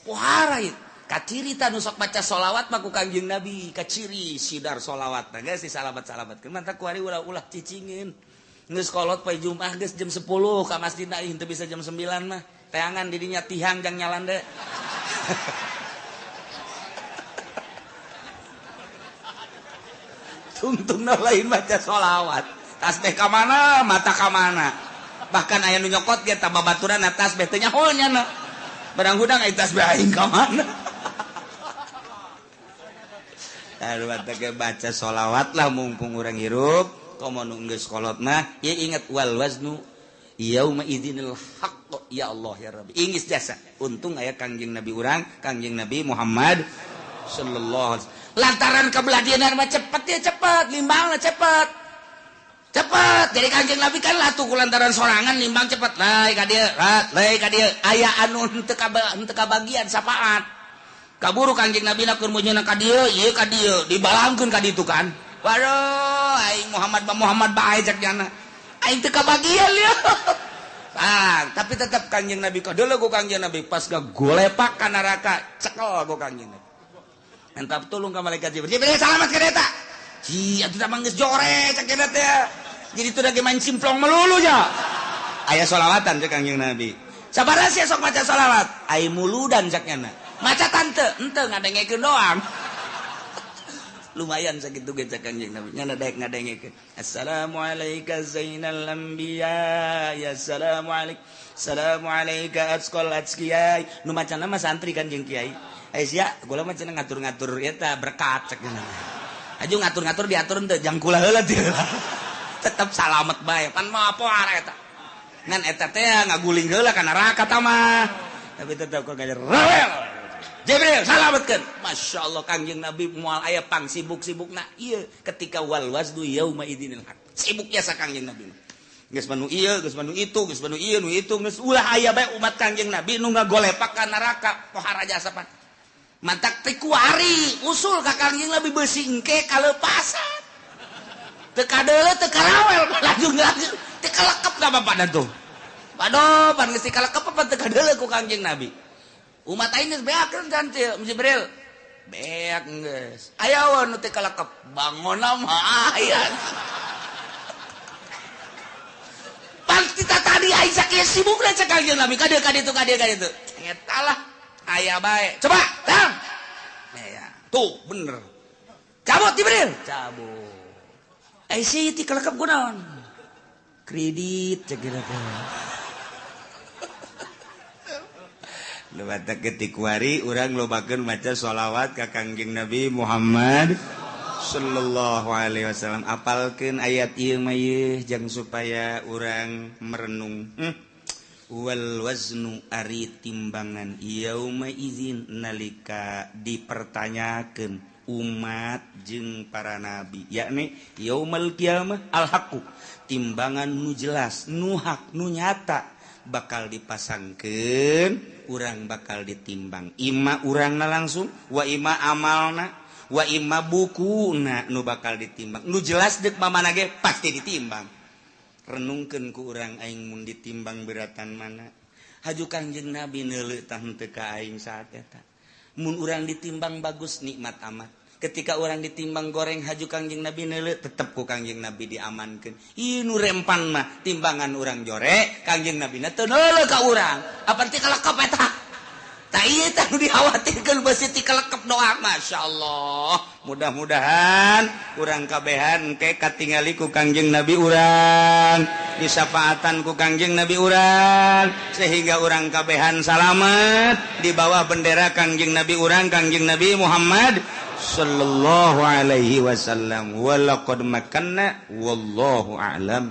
pohara ieu kacirita nu sok maca sholawat mah ku Kangjeng Nabi kaciri sidar sholawat tah geus disalabat-salabatkeun mantap ku ari ulah cicingeun geus kolot poe Jumat geus jam 10 ka masjidna ih teu bisa jam 9 mah teangan di dinya tihang jang nyalande tungtungna lain maca sholawat tasbih ka mana mata ka mana bahkan aya nu nyokot ge tambah baturan atas tasbih teh nyaho nya barang hudang aya tasbih aing ka mana Harus baca sholawat lah mumpung orang hirup komo nu geus kolot mah ya ingat wal waznu yauma idzinil haqq ya Allah ya Rabbi ingis jasa untung aya Kangjeng Nabi urang Kangjeng Nabi Muhammad sallallahu alaihi wasallam lantaran kabeladianan mah cepet ya cepet limbangna cepet jadi Kangjeng Nabi kan latuh kulantaran sorangan limbang cepet lai ka dieu aya anu henteu kabagian sapaat kaburu Kangjeng Nabi na keur munyeuna ka dieu ieu ka dieu dibalangkeun ka ditu kan waduh aing Muhammad bae cek jana aing teu kabagian lieu tapi tetap Kangjeng Nabi kadeuleu ku Kangjeng Nabi pas gagolepak ka neraka cekel ku Kangjeng Nabi mantap tulung ka malaikat Jibril salamat ka eta atuh teh manggeus jore cek eta teh jadi itu lagi main simplong melulu ya aya sholawatan cek Kangjeng Nabi sabaraha sih sok maca sholawat ai muludan ceknya maca tante henteu ngadengekeun doang lumayan sakitu ge cek Kangjeng Nabi nya daek ngadengekeun assalamu alayka zainal anbiya ya assalamu alayka atqal atqiyai nu macana mah santri kan jeung kiai aya sia gula mah cenah ngatur-ngatur eta berkat cek aju ngatur-ngatur diatur teu jang kula heula teu tetap salamet bae pan mah apa arek eta ngan eta teh ngaguling heula ka neraka tah mah tapi tetap kok ngajar rewel Jibril salametkeun masyaallah Kangjeng Nabi moal aya pang sibuk-sibukna ieu ketika wal wazdu yauma idzinil haq sibuk biasa Kangjeng Nabi geus manu ieu geus manu itu geus manu ieu nu itu geus ulah aya bae umat Kangjeng Nabi nu ngagolepak ka neraka pohara jasa pan mantak teh kuari usul ka Kangjeng Nabi beusi engke kalepasan teu kadeuleu teu karawel laju teu kalekep ka bapak tuh Padoh pan geus dikalekep apa teu kadeuleu ku Kangjeng Nabi. Umat aing geus beakeun kan Jibril. Beak geus. Aya wae nu teu kalekep, bangona mah aya. Pasti tadi aing sakieu sibuk da cek Kangjeng Nabi ka dieu itu. Eta lah aya bae. Coba, tang. Ya, tuh bener. Cabut Jibril, cabut. Sih ti kalekep kunaon? Kredit cek kira teh. Lu batak ketik wari urang lobakeun maca sholawat ka Kangjeng Nabi Muhammad sallallahu alaihi wasallam. Apalkeun ayat ieu mah ieu jang supaya urang merenung. Wal waznu ari timbangan yauma izin nalika dipertanyakeun umat jeung para nabi, yakni yaumal kiamah al haqu, timbangan nu jelas, nu hak, nu nyata bakal dipasangkeun, urang bakal ditimbang. Ima urangna langsung, wa ima amalna, wa ima bukuna nu bakal ditimbang. Nu jelas deuk mamana ge pasti ditimbang. Renungkeun ku urang aing mun ditimbang beratan mana. Haju Kangjeng Nabi neuleuh tah henteu ka aing saat eta. Mun urang ditimbang bagus nikmat amat. Ketika orang ditimbang goreng haju Kangjeng Nabi neuleuh tetep ku Kangjeng Nabi diamankeun. Ieu nu rempan mah timbangan urang jorek, Kangjeng Nabi na teu neuleuh ka urang. Apa teh kalekep eta? Tah ieu tah nu dikhawatirkeun beus ti kalekep doa. Masyaallah. Mudah-mudahan urang kabehan engke katingali ku Kangjeng Nabi urang, disafaatan ku Kangjeng Nabi urang, sehingga urang kabehan salamet di bawah bendera Kangjeng Nabi urang, Kangjeng Nabi Muhammad sallallahu alaihi wasallam. Walaqad makanna wallahu a'lam.